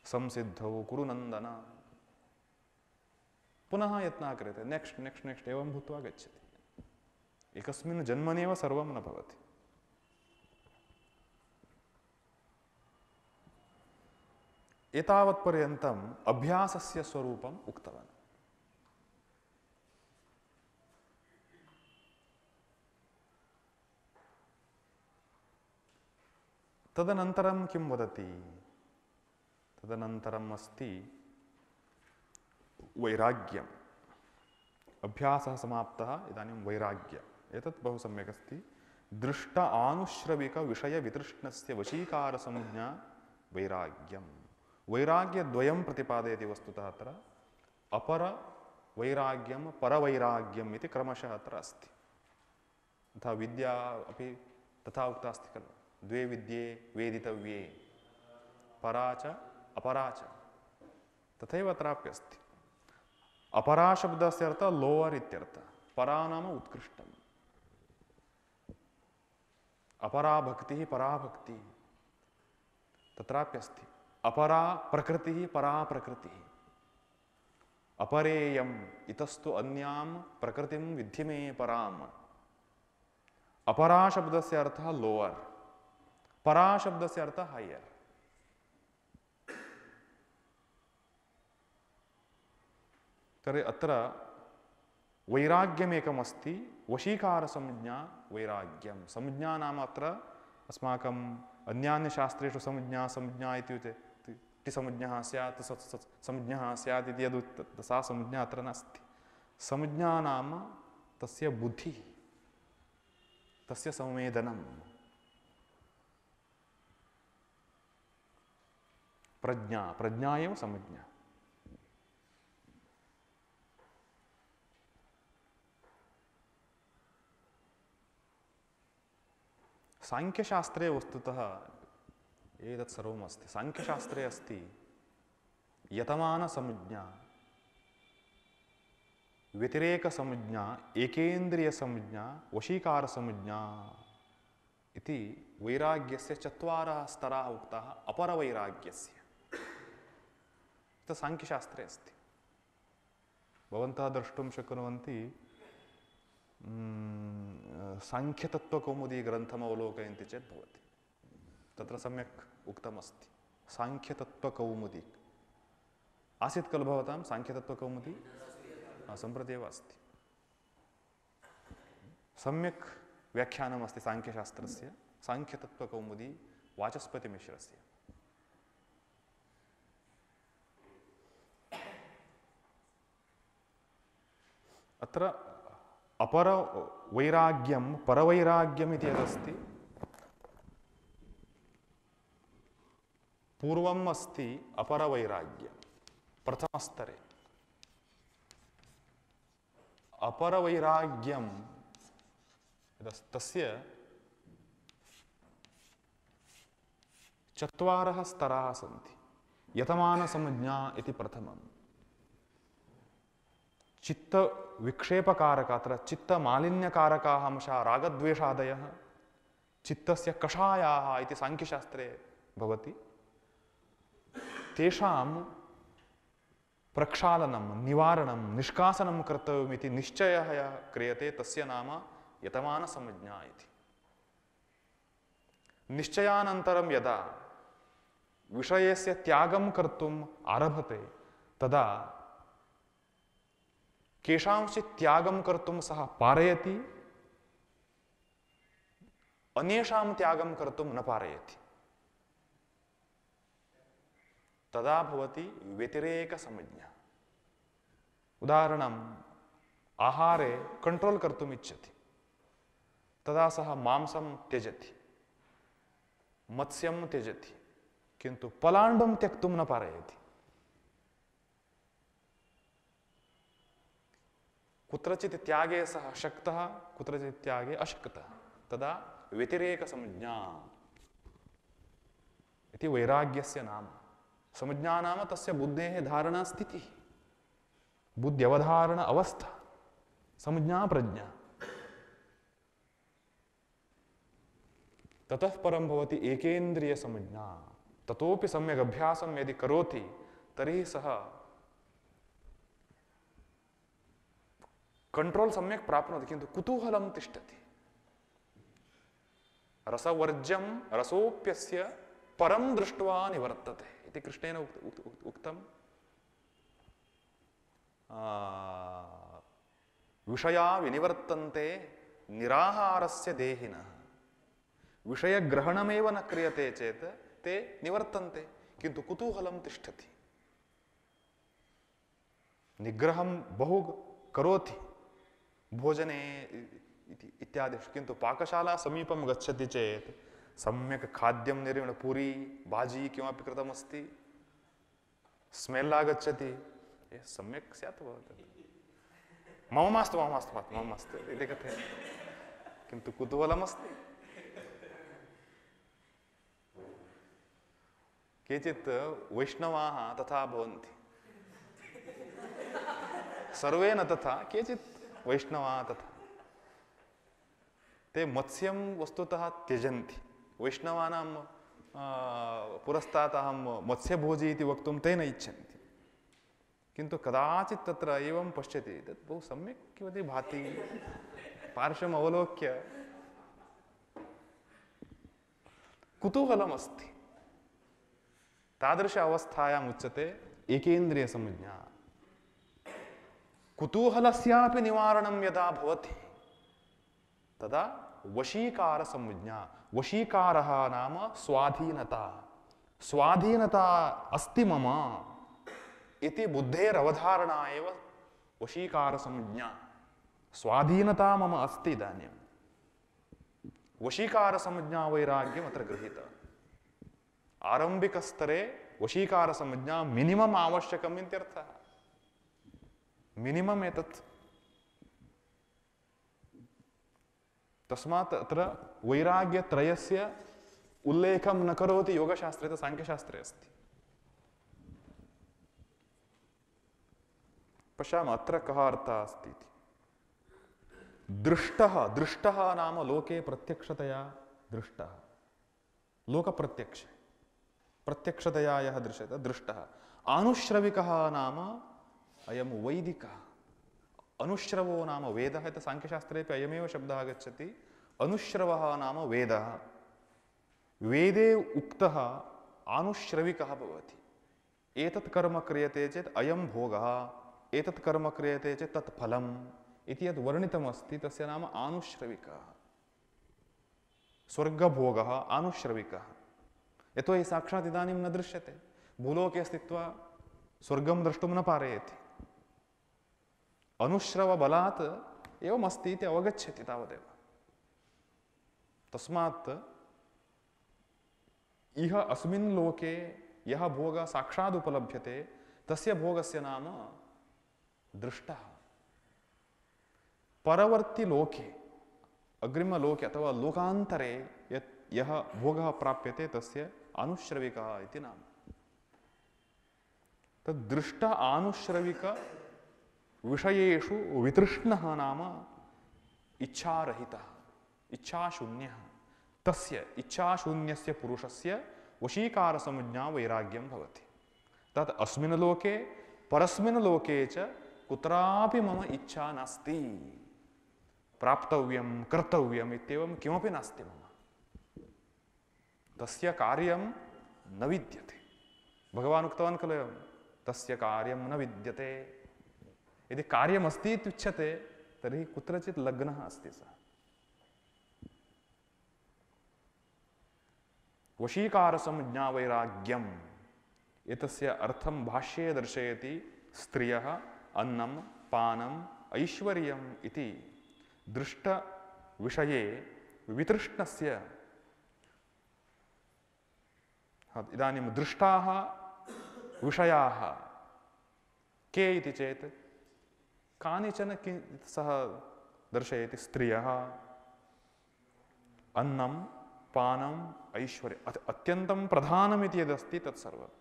S1: संसिद्धौ कुरु नन्दन। पुनः यत्नः क्रियते, नेक्स्ट् एवं भूत्वा गच्छति। एकस्मिन् जन्मनेव सर्वं न भवति। एतावत्पर्यन्तम् अभ्यासस्य स्वरूपम् उक्तवान्। तदनन्तरं किं वदति? तदनन्तरम् अस्ति वैराग्यम्। अभ्यासः समाप्तः, इदानीं वैराग्यम्। एतत् बहु सम्यक् अस्ति। दृष्ट आनुश्रविक विषय वितृष्णस्य वशीकारसंज्ञा वैराग्यम्। वैराग्यद्वयं प्रतिपादयति वस्तुतः अत्र। अपर वैराग्यं परवैराग्यम् इति क्रमशः अत्र अस्ति। तथा विद्या अपि तथा उक्ता अस्ति खलु, द्वे विद्ये वेदितव्ये, परा च अपरा च। तथैव अत्रापि अस्ति। अपरा शब्दस्य अर्थः लोअर इत्यर्थः, परा नाम उत्कृष्टम्। अपरा भक्तिः परा भक्तिः तत्रापि अस्ति। अपरा प्रकृतिः परा प्रकृतिः। अपरेयम् इतस्तु अन्यां प्रकृतिं विद्धि मे पराम्। अपरा शब्दस्य अर्थः लोअर, परा शब्दस्य अर्थः हायर। तर्हि अत्र वैराग्यमेकमस्ति, वशीकारसंज्ञा वैराग्यं। संज्ञा नाम अत्र अस्माकम् अन्यान्यशास्त्रेषु संज्ञा इति संज्ञा स्यात्, संज्ञा स्यात् इति यद् सा संज्ञा अत्र नास्ति। संज्ञा नाम तस्य बुद्धिः, तस्य संवेदनम्। प्रज्ञा एव संज्ञा। सांख्यशास्त्रे वस्तुतः एतत् सर्वम् अस्ति। सांख्यशास्त्रे अस्ति यतमानसंज्ञा, व्यतिरेकसंज्ञा, एकेन्द्रियसंज्ञा, वशीकारसंज्ञा इति वैराग्यस्य चत्वारः स्तराः उक्ताः अपरवैराग्यस्य। तत् सांख्यशास्त्रे अस्ति। भवन्तः द्रष्टुं शक्नुवन्ति, सांख्यतत्त्वकौमुदी ग्रन्थम् अवलोकयन्ति चेत् भवति, तत्र सम्यक् उक्तमस्ति। सांख्यतत्त्वकौमुदी आसीत् खलु भवतां सांख्यतत्त्वकौमुदी? सम्प्रति एव अस्ति। सम्यक् व्याख्यानमस्ति सांख्यशास्त्रस्य। सांख्यतत्त्वकौमुदी वाचस्पतिमिश्रस्य। अत्र अपरवैराग्यं परवैराग्यम् इति यदस्ति पूर्वम् अस्ति अपरवैराग्यं प्रथमस्तरे। अपरवैराग्यं तस्य चत्वारः स्तराः सन्ति। यतमानसंज्ञा इति प्रथमम्। चित्तविक्षेपकारक अत्र चित्तमालिन्यकारकाः अंशाः रागद्वेषादयः चित्तस्य कषायाः इति सांख्यशास्त्रे भवति। तेषां प्रक्षालनं निवारणं निष्कासनं कर्तव्यमिति निश्चयः यः क्रियते तस्य नाम यतमानसंज्ञा इति। निश्चयानन्तरं यदा विषयस्य त्यागं कर्तुम् आरभते तदा केषांचित् त्यागं कर्तुं सः पारयति, अन्येषां त्यागं कर्तुं न पारयति। तदा भवति व्यतिरेकसंज्ञा। उदाहरणम्, आहारे कंट्रोल कर्तुम् इच्छति, तदा सः मांसं त्यजति, मत्स्यं त्यजति, किन्तु पलाण्डुं त्यक्तुं न पारयति। कुत्रचित् त्यागे सः शक्तः, कुत्रचित् त्यागे अशक्तः, तदा व्यतिरेकसंज्ञा इति वैराग्यस्य नाम। संज्ञा नाम तस्य बुद्धेः धारणा स्थितिः, बुद्ध्यवधारण अवस्था, संज्ञा प्रज्ञा। ततः परं भवति एकेन्द्रिय संज्ञा। ततोपि सम्यक् अभ्यासं यदि करोति तर्हि सः कंट्रोल सम्यक् प्राप्नोति, किन्तु कुतूहलं तिष्ठति। रसवर्ज्यं रसोऽप्यस्य परं दृष्ट्वा निवर्तते इति कृष्णेन उक्तम्। विषया विनिवर्तन्ते निराहारस्य देहिनः। विषयग्रहणमेव न क्रियते चेत् ते निवर्तन्ते, किन्तु कुतूहलं तिष्ठति। निग्रहं बहु करोति भोजने इत्यादिषु, किन्तु पाकशाला समीपं गच्छति चेत् सम्यक् खाद्यं निर्मीय पूरी भाजी किमपि कृतमस्ति, स्मेल् आगच्छति, सम्यक् स्यात् भवति। मम मास्तु मम मास्तु मम मास्तु इति कथयति, किन्तु कुतूहलमस्ति। केचित् वैष्णवाः तथा भवन्ति, सर्वे न तथा, केचित् वैष्णवाः तथा। ते मत्स्यं वस्तुतः त्यजन्ति। वैष्णवानां पुरस्तात् अहं मत्स्यभोजी इति वक्तुं ते न इच्छन्ति, किन्तु कदाचित् तत्र एवं पश्यति, तत् बहु सम्यक् किमपि भाति। पार्श्वम् अवलोक्य कुतूहलमस्ति। तादृश अवस्थायाम् उच्यते एकेन्द्रिय संज्ञा। कुतूहलस्यापि निवारणं यदा भवति तदा वशीकार संज्ञा। वशीकारः नाम स्वाधीनता। स्वाधीनता अस्ति मम इति बुद्धेरवधारणा एव वशीकार संज्ञा। स्वाधीनता मम अस्ति इदानीं। वशीकार संज्ञा वैराग्यम् अत्र गृहीतः। आरंभिकस्तरे वशीकार संज्ञा मिनिमम् आवश्यकम् इत्यर्थः। मिनिमम् एतत्। तस्मात् अत्र वैराग्यत्रयस्य उल्लेखं न करोति योगशास्त्रे, तत् साङ्ख्यशास्त्रे अस्ति। पश्यामः अत्र कः अर्थः अस्ति इति। दृष्टः, दृष्टः नाम लोके प्रत्यक्षतया दृष्टः, लोकप्रत्यक्ष, प्रत्यक्षतया यः दृश्यते दृष्टः। अनुश्रविकः नाम अयं वैदिकः। अनुश्रवो नाम वेदः। इति साङ्ख्यशास्त्रेपि अयमेव शब्दः आगच्छति। अनुश्रवः नाम वेदः। वेदे उक्तः अनुश्रविकः भवति। एतत् कर्म क्रियते चेत् अयं भोगः, एतत् कर्म क्रियते चेत् तत् फलम् इति यद् वर्णितमस्ति तस्य नाम आनुश्रविकः। स्वर्गभोगः आनुश्रविकः। यतोहि साक्षात् इदानीं न दृश्यते, भूलोके स्थित्वा स्वर्गं द्रष्टुं न पारयति, अनुश्रवबलात् एवमस्ति इति अवगच्छति तावदेव। तस्मात् इह अस्मिन् लोके यः भोगः साक्षात् उपलभ्यते तस्य भोगस्य नाम दृष्टः। परवर्ती लोके, अग्रिमलोके अथवा लोकान्तरे यः भोगः प्राप्यते तस्य अनुश्रविकः इति नाम। तद् दृष्ट आनुश्रविक विषयेषु वितृष्णः नाम इच्छारहितः, इच्छाशून्यः। तस्य इच्छाशून्यस्य पुरुषस्य वशीकारसंज्ञा वैराग्यं भवति। तत् अस्मिन् लोके परस्मिन् लोके च कुत्रापि मम इच्छा नास्ति, प्राप्तव्यं कर्तव्यम् इत्येवं किमपि नास्ति मम, तस्य कार्यं न विद्यते। भगवान् उक्तवान् खलु एवं, तस्य कार्यं न विद्यते। यदि कार्यमस्ति इत्युच्यते तर्हि कुत्रचित् लग्नः अस्ति सः। वशीकारसंज्ञा वैराग्यम् एतस्य अर्थं भाष्ये दर्शयति स्त्रियः अन्नं पानम् ऐश्वर्यम् इति दृष्टविषये वितृष्णस्य। इदानीं दृष्टाः विषयाः के इति चेत् कानिचन सः दर्शयति, स्त्रियः, अन्नं पानम् ऐश्वर्यम्, अत्यन्तं प्रधानमिति यदस्ति तत्सर्वम्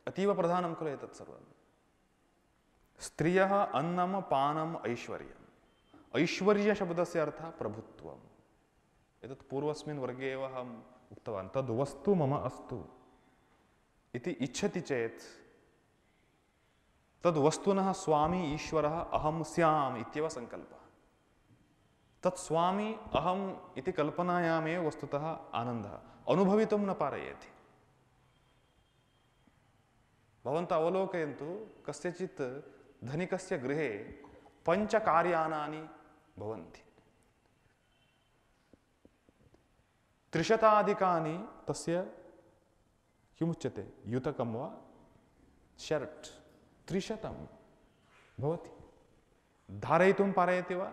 S1: अतीव प्रधानं खलु एतत् सर्वम्। स्त्रियः अन्नं पानम् ऐश्वर्यम्। ऐश्वर्यशब्दस्य अर्थः प्रभुत्वम्। एतत् पूर्वस्मिन् वर्गे एव अहम् उक्तवान्, तद् वस्तु मम अस्तु इति इच्छति चेत् तद् वस्तुनः स्वामी ईश्वरः अहं स्याम् इत्येव सङ्कल्पः। तत् स्वामी अहम् इति कल्पनायामेव वस्तुतः आनन्दः अनुभवितुं न पारयति। भवन्तः अवलोकयन्तु, कस्यचित् धनिकस्य गृहे 5 कार्यानानि भवन्ति, 300 तस्य किमुच्यते, युतकं वा शर्ट् 300 भवति। धारयितुं पारयति वा?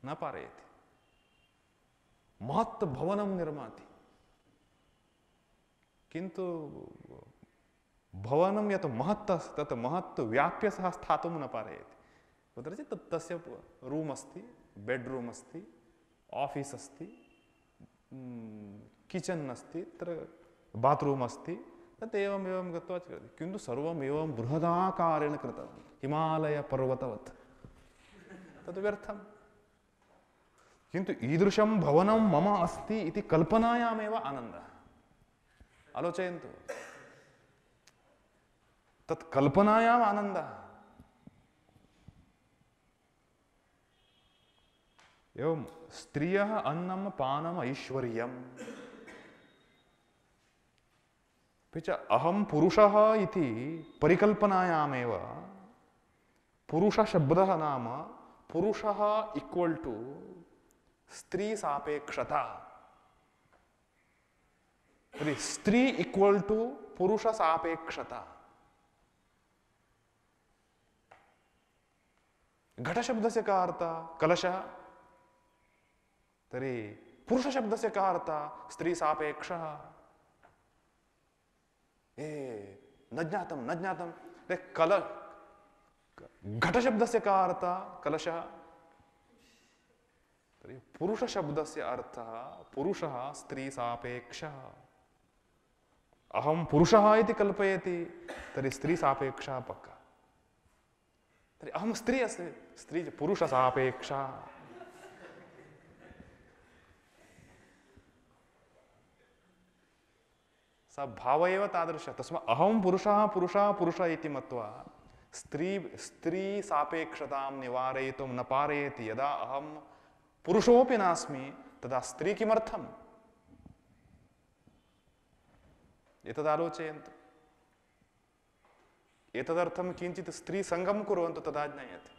S1: न पारयति। महत् भवनं निर्माति, किन्तु भवनं यत् महत् तत् महत् व्याप्य सः स्थातुं न पारयति। कुत्रचित् तस्य रूम् अस्ति, बेड्रूम् अस्ति, आफीस् अस्ति, किचन् अस्ति, तत्र बात्रूम् अस्ति, तत् एवमेवं गत्वा चलति। किन्तु सर्वम् एवं बृहदाकारेण कृतं, हिमालयपर्वतवत्, तद् व्यर्थम्। किन्तु ईदृशं भवनं मम अस्ति इति कल्पनायामेव आनन्दः। आलोचयन्तु, तत् कल्पनायाम् आनन्दः। एवं स्त्रियः अन्नं पानम् ऐश्वर्यम्। अपि च अहं पुरुषः इति परिकल्पनायामेव पुरुषशब्दः नाम पुरुषः इक्वल् टु स्त्री सापेक्षता। स्त्री इक्वल टू पुरुष सापेक्षता। घट शब्द से का अर्थ कलशः, तर्हि पुरुष शब्द से का अर्थ स्त्री सापेक्षः। न ज्ञातं न ज्ञातं, घट शब्द से का अर्थ कलशः, तर्हि पुरुष शब्द से अर्थः पुरुषः स्त्री सापेक्षः। अहं पुरुषः इति कल्पयति तर्हि स्त्री सापेक्षा पक्का। तर्हि अहं स्त्री अस्मि, स्त्री पुरुष सापेक्षा। स भाव एव तादृश। तस्मात् अहं पुरुषः पुरुषः पुरुषः इति मत्वा स्त्री सापेक्षतां निवारयितुं न पारयति। यदा अहं पुरुषोऽपि नास्मि तदा स्त्री किमर्थम्? एतदालोचयन्तु। एतदर्थं किञ्चित् स्त्री सङ्गं कुर्वन्तु, तदा ज्ञायते।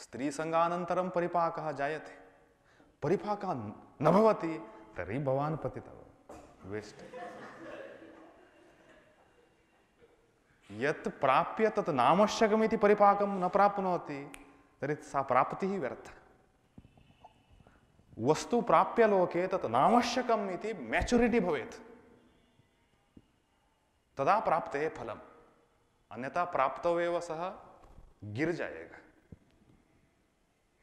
S1: स्त्रीसङ्गानन्तरं परिपाकः जायते, परिपाकः न भवति तर्हि भवान् पतितः वेस्ट। यत् प्राप्य तत् नावश्यकमिति परिपाकं न प्राप्नोति तर्हि सा प्राप्तिः व्यर्था। वस्तु प्राप्य लोके तत् नावश्यकम् इति मैच्योरिटी भवेत्, तदा प्राप्ते फलम्, अन्यथा प्राप्तौ एव सः गिर जाएगा।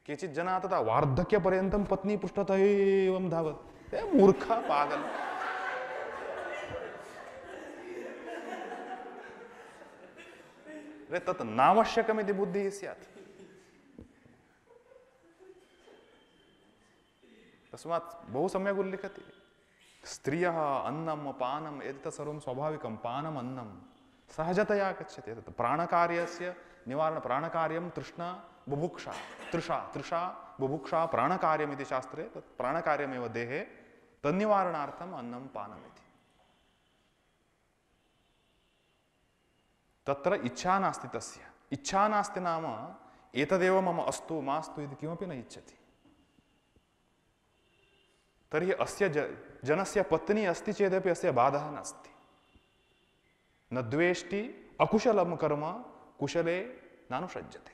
S1: केचित् जनाः तथा वार्धक्यपर्यन्तं पत्नी पृष्ठतः एवं धावत्, मूर्खा पागल। तत् नावश्यकमिति बुद्धिः स्यात्। तस्मात् बहु सम्यक् उल्लिखति, स्त्रियः अन्नम् पानम् एतत् सर्वं स्वाभाविकं, पानम् अन्नं सहजतया गच्छति। तत् प्राणकार्यस्य निवारण, प्राणकार्यं तृष्णा बुभुक्षा, तृषा बुभुक्षा प्राणकार्यमिति शास्त्रे, तत् प्राणकार्यमेव देहे, तन्निवारणार्थम् अन्नं पानम् इति। तत्र इच्छा नास्ति तस्य, इच्छा नास्ति नाम एतदेव मम अस्तु मास्तु इति किमपि न इच्छति। तर्हि अस्य जनस्य पत्नी अस्ति चेदपि अस्य बाधः नास्ति। न द्वेष्टि अकुशलं कर्म कुशले नानुषज्यते।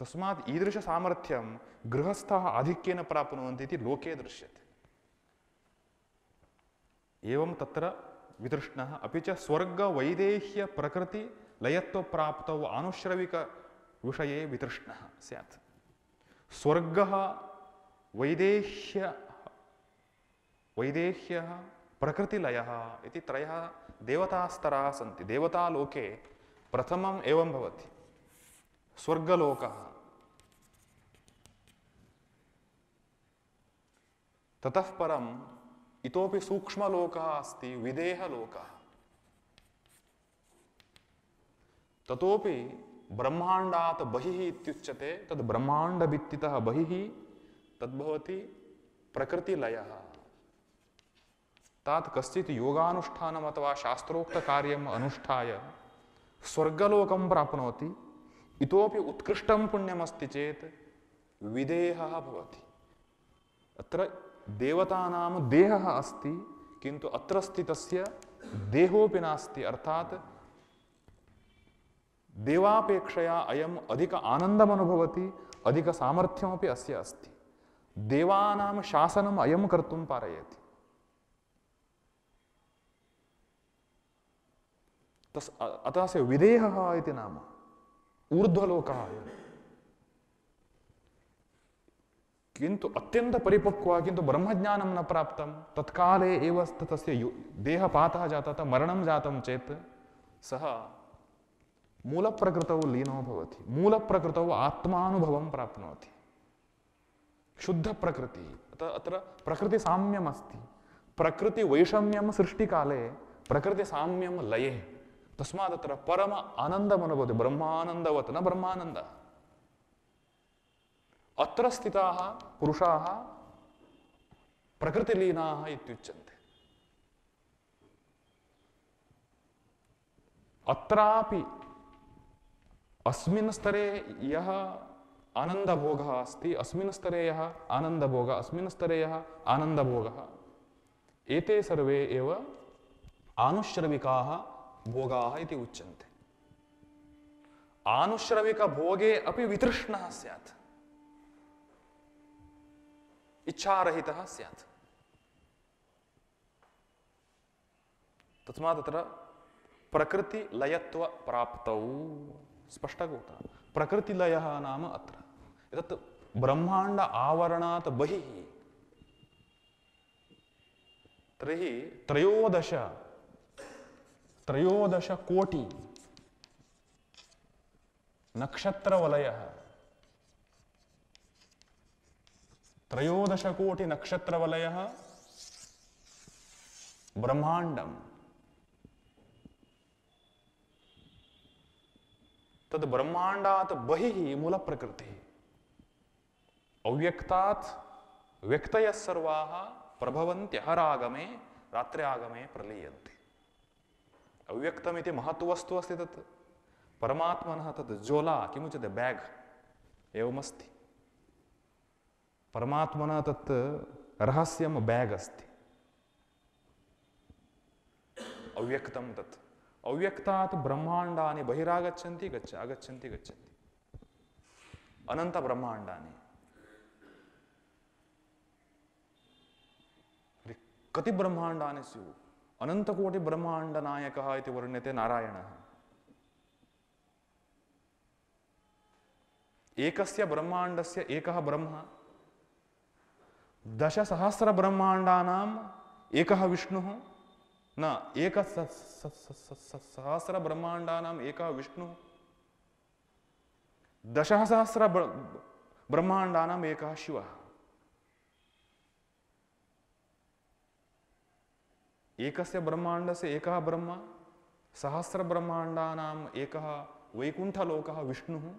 S1: तस्मात् ईदृश सामर्थ्यं गृहस्थः आधिक्येन प्राप्नुवन्ति इति लोके दृश्यते। एवं तत्र वितृष्णः, अपि च स्वर्ग वैदेह्य प्रकृति लयत्व प्राप्तौ आनुश्रविक विषये वितृष्णः स्यात्। स्वर्गः वैदेह्यः प्रकृतिलयः इति त्रयः देवतास्तराः सन्ति। देवतालोके प्रथमम् एवं भवति स्वर्गलोकः, ततः परम् इतोपि सूक्ष्मलोकः अस्ति विदेहलोकः, ततोपि ब्रह्माण्डात् बहिः इत्युच्यते। तद् ब्रह्माण्डभित्तितः बहिः तद्भवति प्रकृतिलयः। तात् कश्चित् योगानुष्ठानम् अथवा शास्त्रोक्तकार्यम् अनुष्ठाय स्वर्गलोकं प्राप्नोति। इतोपि उत्कृष्टं पुण्यमस्ति चेत् विदेहः भवति। अत्र देवतानां देहः अस्ति, किन्तु अत्र स्थितस्य देहोऽपि नास्ति, अर्थात् देवापेक्षया अयम् अधिक आनन्दम् अनुभवति, अधिक सामर्थ्यमपि अस्य अस्ति। देवानां शासनम् अयं कर्तुं पारयति। अतः अस्य विदेहः इति नाम, ऊर्ध्वलोकः। किन्तु अत्यंत परिपक्व, किन्तु ब्रह्मज्ञानं न प्राप्तं, तत्काले एव तस्य देहपातः जातः, मरणं जातं चेत् सः मूलप्रकृतौ लीनो भवति। मूलप्रकृतौ आत्मानुभवं प्राप्नोति, शुद्धप्रकृतिः। अत्र प्रकृतिसाम्यम् अस्ति। प्रकृतिवैषम्यं सृष्टिकाले, प्रकृतिसाम्यं लये। तस्मात् अत्र परम आनन्दम् अनुभवति, ब्रह्मानन्दवत् न ब्रह्मानन्दः। अत्र स्थिताः पुरुषाः प्रकृतिलीनाः इत्युच्यन्ते। अत्रापि अस्मिन् स्तरे यः आनन्दभोगः अस्ति, अस्मिन् स्तरे यः आनन्दभोगः, अस्मिन् स्तरे यः आनन्दभोगः, एते सर्वे एव आनुश्रविकाः भोगाः इति उच्यन्ते। आनुश्रविकभोगे अपि वितृष्णः स्यात्, इच्छारहितः स्यात्। तस्मात् तत्र प्रकृतिलयत्व प्राप्तौ स्पष्टगोता। प्रकृतिलयः नाम अत्र एतत् ब्रह्माण्ड आवरणात् बहिः। तर्हि त्रयोदश कोटि नक्षत्रवलयः, 13 कोटि नक्षत्रवलयः ब्रह्माण्डम्। तद् ब्रह्माण्डात् बहिः मूलप्रकृतिः। अव्यक्तात् व्यक्तयः सर्वाः प्रभवन्त्यहरागमे रात्र्यागमे प्रलीयन्ते। अव्यक्तमिति महत् वस्तु अस्ति तत्। परमात्मनः तद् जोला किमुच्यते बेग् एवमस्ति। परमात्मनः तत् रहस्यं बेग् अस्ति, अव्यक्तं तत्। अव्यक्तात् ब्रह्माण्डानि बहिरागच्छन्ति आगच्छन्ति गच्छन्ति, अनंत ब्रह्माण्डानि। कति ब्रह्माण्डानि स्युः? अनन्तकोटि ब्रह्माण्डनायकः इति वर्ण्यते नारायणः। एकस्य ब्रह्माण्डस्य एकः ब्रह्म, दशसहस्र ब्रह्माण्डानाम् एकः विष्णुः, न एकसहस्र ब्रह्माण्डानाम् एकः विष्णुः, दशसहस्र ब्रह्माण्डानाम् एकः शिवः। एकस्य ब्रह्माण्डस्य एकः ब्रह्म, सहस्र ब्रह्माण्डानाम् एकः वैकुण्ठलोकः विष्णुः,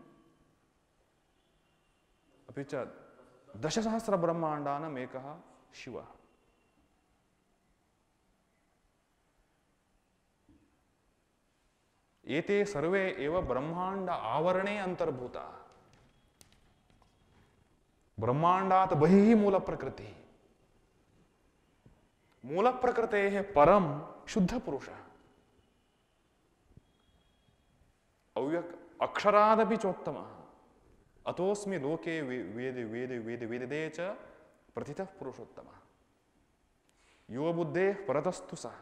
S1: अपि च दशसहस्र ब्रह्माण्डानाम् एकः शिवः। एते सर्वे एव ब्रह्माण्ड आवरणे अंतर्भूताः। ब्रह्माण्डात् बहिः मूलप्रकृतिः, मूलप्रकृतेः परं शुद्धपुरुषः, अक्षरादपि चोत्तमः, अतोऽस्मि लोके वेदे वेदे वेदे वेदे च प्रथितः पुरुषोत्तमः, यो बुद्धेः परतस्तु सः।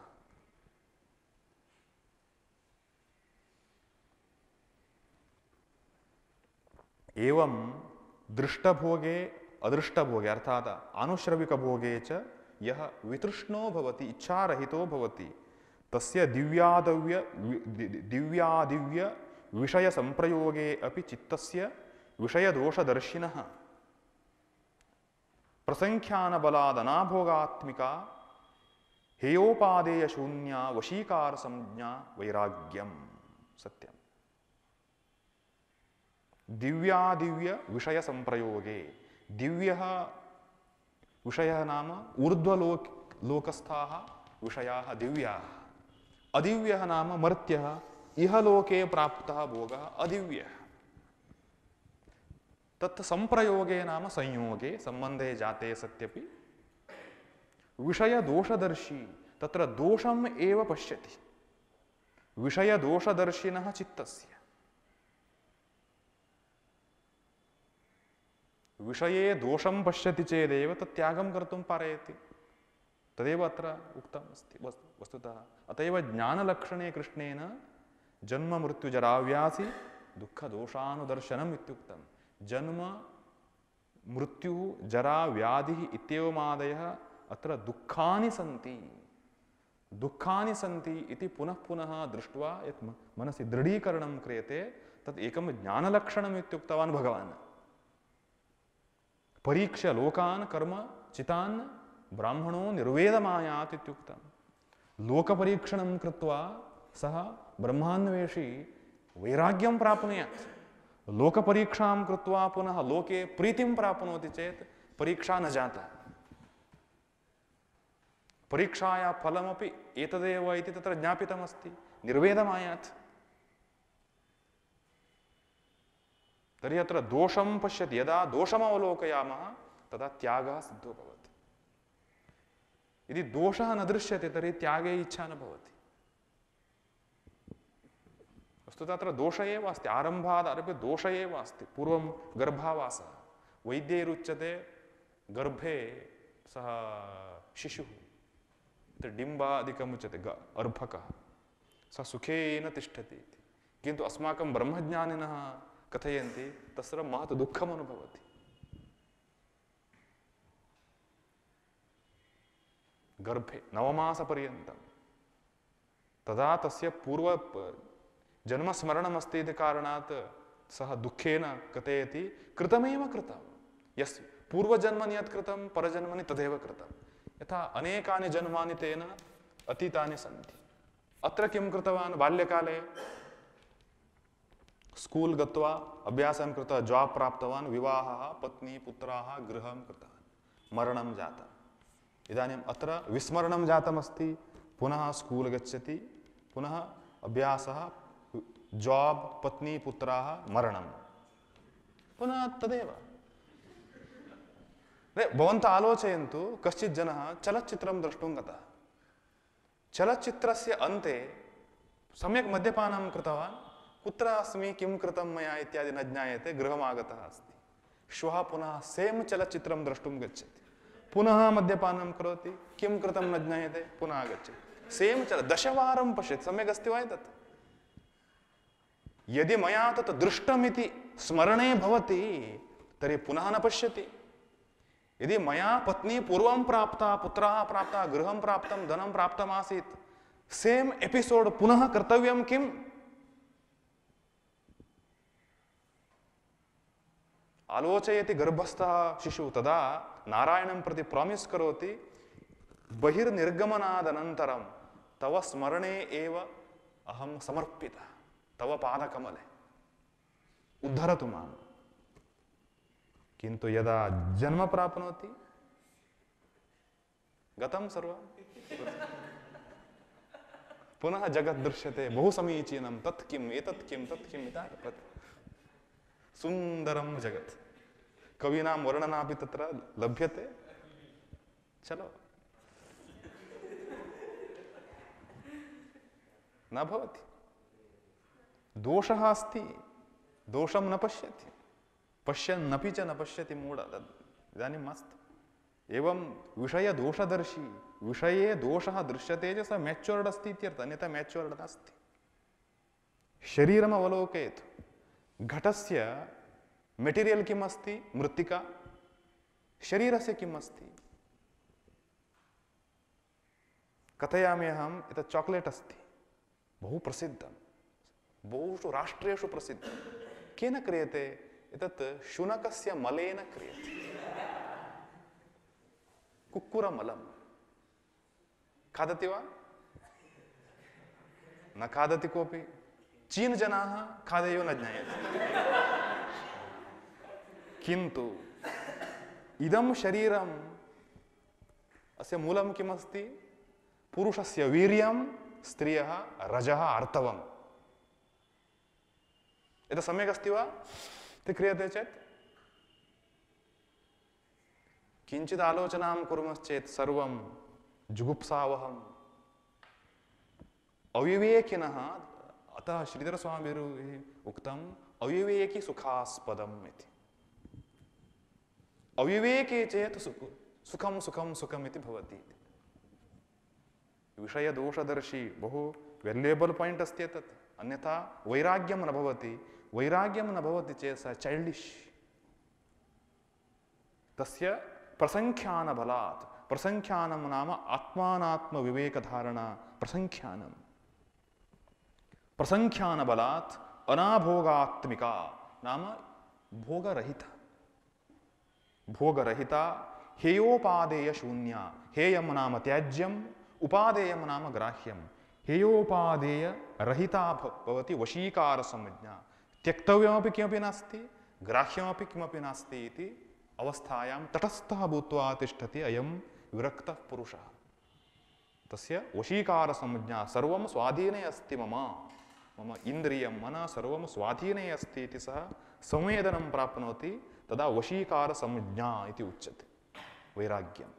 S1: एवं दृष्टभोगे अदृष्टभोगे अर्थात आनुश्रविकभोगे च यः वितृष्णो भवति, इच्छारहितो भवति, तस्य दिव्यादिव्य विषय संप्रयोगे अपि चित्तस्य विषयदोषदर्शिनः प्रसंख्यानबलादनाभोगात्मिका हेयोपादेय शून्या वशीकार संज्ञा वैराग्यम सत्यम। दिव्यादिव्य विषय संप्रयोगे, दिव्यः विषयः नाम ऊर्ध्वलोकस्थाः विषयाः दिव्याः, अदिव्यः नाम मर्त्यः इहलोके प्राप्तः भोगः अदिव्यः। तत् संप्रयोगे नाम संयोगे संबंधे जाते सत्यपि विषय दोषदर्शी, तत्र दोषम् एव पश्यति। विषय दोषदर्शिनः चित्तस्य विषये दोषं पश्यति चेदेव तत् त्यागं कर्तुं पारयति। तदेव अत्र उक्तम् अस्ति वस्तुतः। अतएव ज्ञानलक्षणे कृष्णेन जन्म मृत्युजराव्याधि दुःखदोषानुदर्शनम् इत्युक्तम्। जन्म मृत्यु जरा व्याधि इत्येवमादयः अत्र दुःखानि सन्ति, दुःखानि सन्ति इति पुनः पुनः दृष्ट्वा यत् मनसि दृढीकरणं क्रियते तत् एकं ज्ञानलक्षणम् इत्युक्तवान् भगवान्। परीक्ष्य लोकान् कर्म चितान् ब्राह्मणो निर्वेदमायात् इत्युक्तम्। लोकपरीक्षणं कृत्वा सः ब्रह्मान्वेषी वैराग्यं प्राप्नुयात्। लोकपरीक्षां कृत्वा पुनः लोके प्रीतिं प्राप्नोति चेत् परीक्षा न जाता। परीक्षायाः फलमपि एतदेव इति तत्र ज्ञापितमस्ति, निर्वेदमायात्। तर्हि अत्र दोषं पश्यति, यदा दोषमवलोकयामः तदा त्यागः सिद्धो भवति। यदि दोषः न दृश्यते तर्हि त्यागे इच्छा न भवति। वस्तुतः अत्र दोष एव अस्ति, आरम्भादारभ्य दोष एव अस्ति। पूर्वं गर्भावासः, वैद्यैरुच्यते गर्भे सः शिशुः डिम्बादिकम् उच्यते अर्भकः, सः सुखेन तिष्ठति इति। किन्तु अस्माकं ब्रह्मज्ञानिनः कथयन्ति तस्य महत् दुःखम् अनुभवति। गर्भे नवमासपर्यन्तं, तदा तस्य पूर्व जन्मस्मरणमस्ति इति कारणात् सः दुःखेन कथयति कृतमेव कृतं, यस् पूर्वजन्मनि यत् कृतं परजन्मनि तदेव कृतं। यथा अनेकानि जन्मानि तेन अतीतानि सन्ति। अत्र किं कृतवान्? बाल्यकाले स्कूल गत्वा अभ्यासं कृत्वा जॉब प्राप्तवान्, विवाहः, पत्नी, पुत्राः, गृहं कृतवान्, मरणं जातम्। इदानीम् अत्र विस्मरणं जातमस्ति, पुनः स्कूल गच्छति, पुनः अभ्यासः जाब् पत्नी पुत्राः मरणं पुनः तदेव। भवन्तः आलोचयन्तु, कश्चित् जनः चलच्चित्रं द्रष्टुं गतः, चलच्चित्रस्य अन्ते सम्यक् मद्यपानं कृतवान्, कुत्र अस्मि किं कृतं मया इत्यादि न ज्ञायते, गृहम् आगतः अस्ति, श्वः पुनः सेम् चलच्चित्रं द्रष्टुं गच्छति, पुनः मद्यपानं करोति, किं कृतं न ज्ञायते, पुनः आगच्छति, सेम् दशवारं पश्यति, सम्यक् अस्ति वा एतत्? यदि मया तत् दृष्टमिति स्मरणे भवति तर्हि पुनः न पश्यति। यदि मया पत्नी पूर्वं प्राप्ता, पुत्राः प्राप्ता, गृहं प्राप्तं, धनं प्राप्तमासीत्, सेम् एपिसोड पुनः कर्तव्यं किम्? आलोचयति गर्भस्थः शिशुः, तदा नारायणं प्रति प्रामिस् करोति, बहिर्निर्गमनादनन्तरं तव स्मरणे एव अहं समर्पितः, तव पादकमले उद्धरतु मां। किन्तु यदा जन्म प्राप्नोति गतं सर्वं, पुनः जगत् दृश्यते बहु समीचीनं, तत् किम् एतत् किं तत् किम् इति सुन्दरं जगत्, कवीनां वर्णनापि तत्र लभ्यते। चलो न भवति, दोषः अस्ति, दोषं न पश्यति, पश्यन्नपि च न पश्यति मूढ, इदानीं मास्तु। एवं विषय दोषदर्शी, विषये दोषः दृश्यते च स मैच्योर्ड अस्ति इत्यर्थः, अन्यथा मैच्योर्ड नास्ति। शरीरम् अवलोकयतु, घटस्य मेटीरियल् किम् अस्ति? मृत्तिका। शरीरस्य किम् अस्ति? कथयामि अहम्, एतत् चाक्लेट् अस्ति, बहु प्रसिद्धं, बहुषु राष्ट्रेषु प्रसिद्धं। केन क्रियते? एतत् शुनकस्य मलेन क्रियते, कुक्कुरमलं। खादति वा? न खादति कोऽपि। चीन जनाः खादेयुः न ज्ञायते। किन्तु इदं शरीरम्, अस्य मूलं किमस्ति? पुरुषस्य वीर्यं, स्त्रियः रजः आर्तवम्। एतत् सम्यक् अस्ति वा? इति क्रियते चेत् किञ्चित् आलोचनां कुर्मश्चेत् सर्वं जुगुप्सावहम्। अविवेकिनः, अतः श्रीधरस्वामिभिः उक्तम् अविवेकी सुखास्पदम् इति। अविवेके चेत् सुखं सुखं सुखम् इति भवति। विषयदोषदर्शी बहु वेल्युएबल् पॉइंट अस्ति एतत्, अन्यथा वैराग्यं न भवति। वैराग्यं न भवति चेत् सः चैल्डिश्। तस्य प्रसङ्ख्यानबलात्, प्रसङ्ख्यानं नाम आत्मानात्मविवेकधारणा, प्रसङ्ख्यानं। प्रसङ्ख्यानबलात् अनाभोगात्मिका नाम भोगरहिता, भोगरहिता, हेयोपादेय शून्या। हेयं नाम त्याज्यम्, उपादेयं नाम ग्राह्यं। हेयोपादेय रहिता भवति वशीकार संज्ञा। त्यक्तव्यमपि किमपि नास्ति, ग्राह्यमपि किमपि नास्ति इति अवस्थायां तटस्थः भूत्वा तिष्ठति अयं विरक्तः पुरुषः। तस्य वशीकार संज्ञा, सर्वं स्वाधीने अस्ति मम, मम इन्द्रियं मनः सर्वं स्वाधीने अस्ति इति सः संवेदनं प्राप्नोति, तदा वशीकार संज्ञा इति उच्यते वैराग्यम्।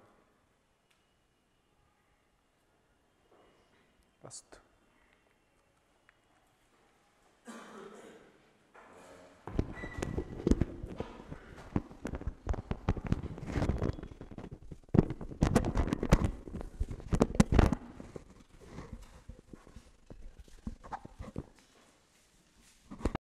S1: अस्तु।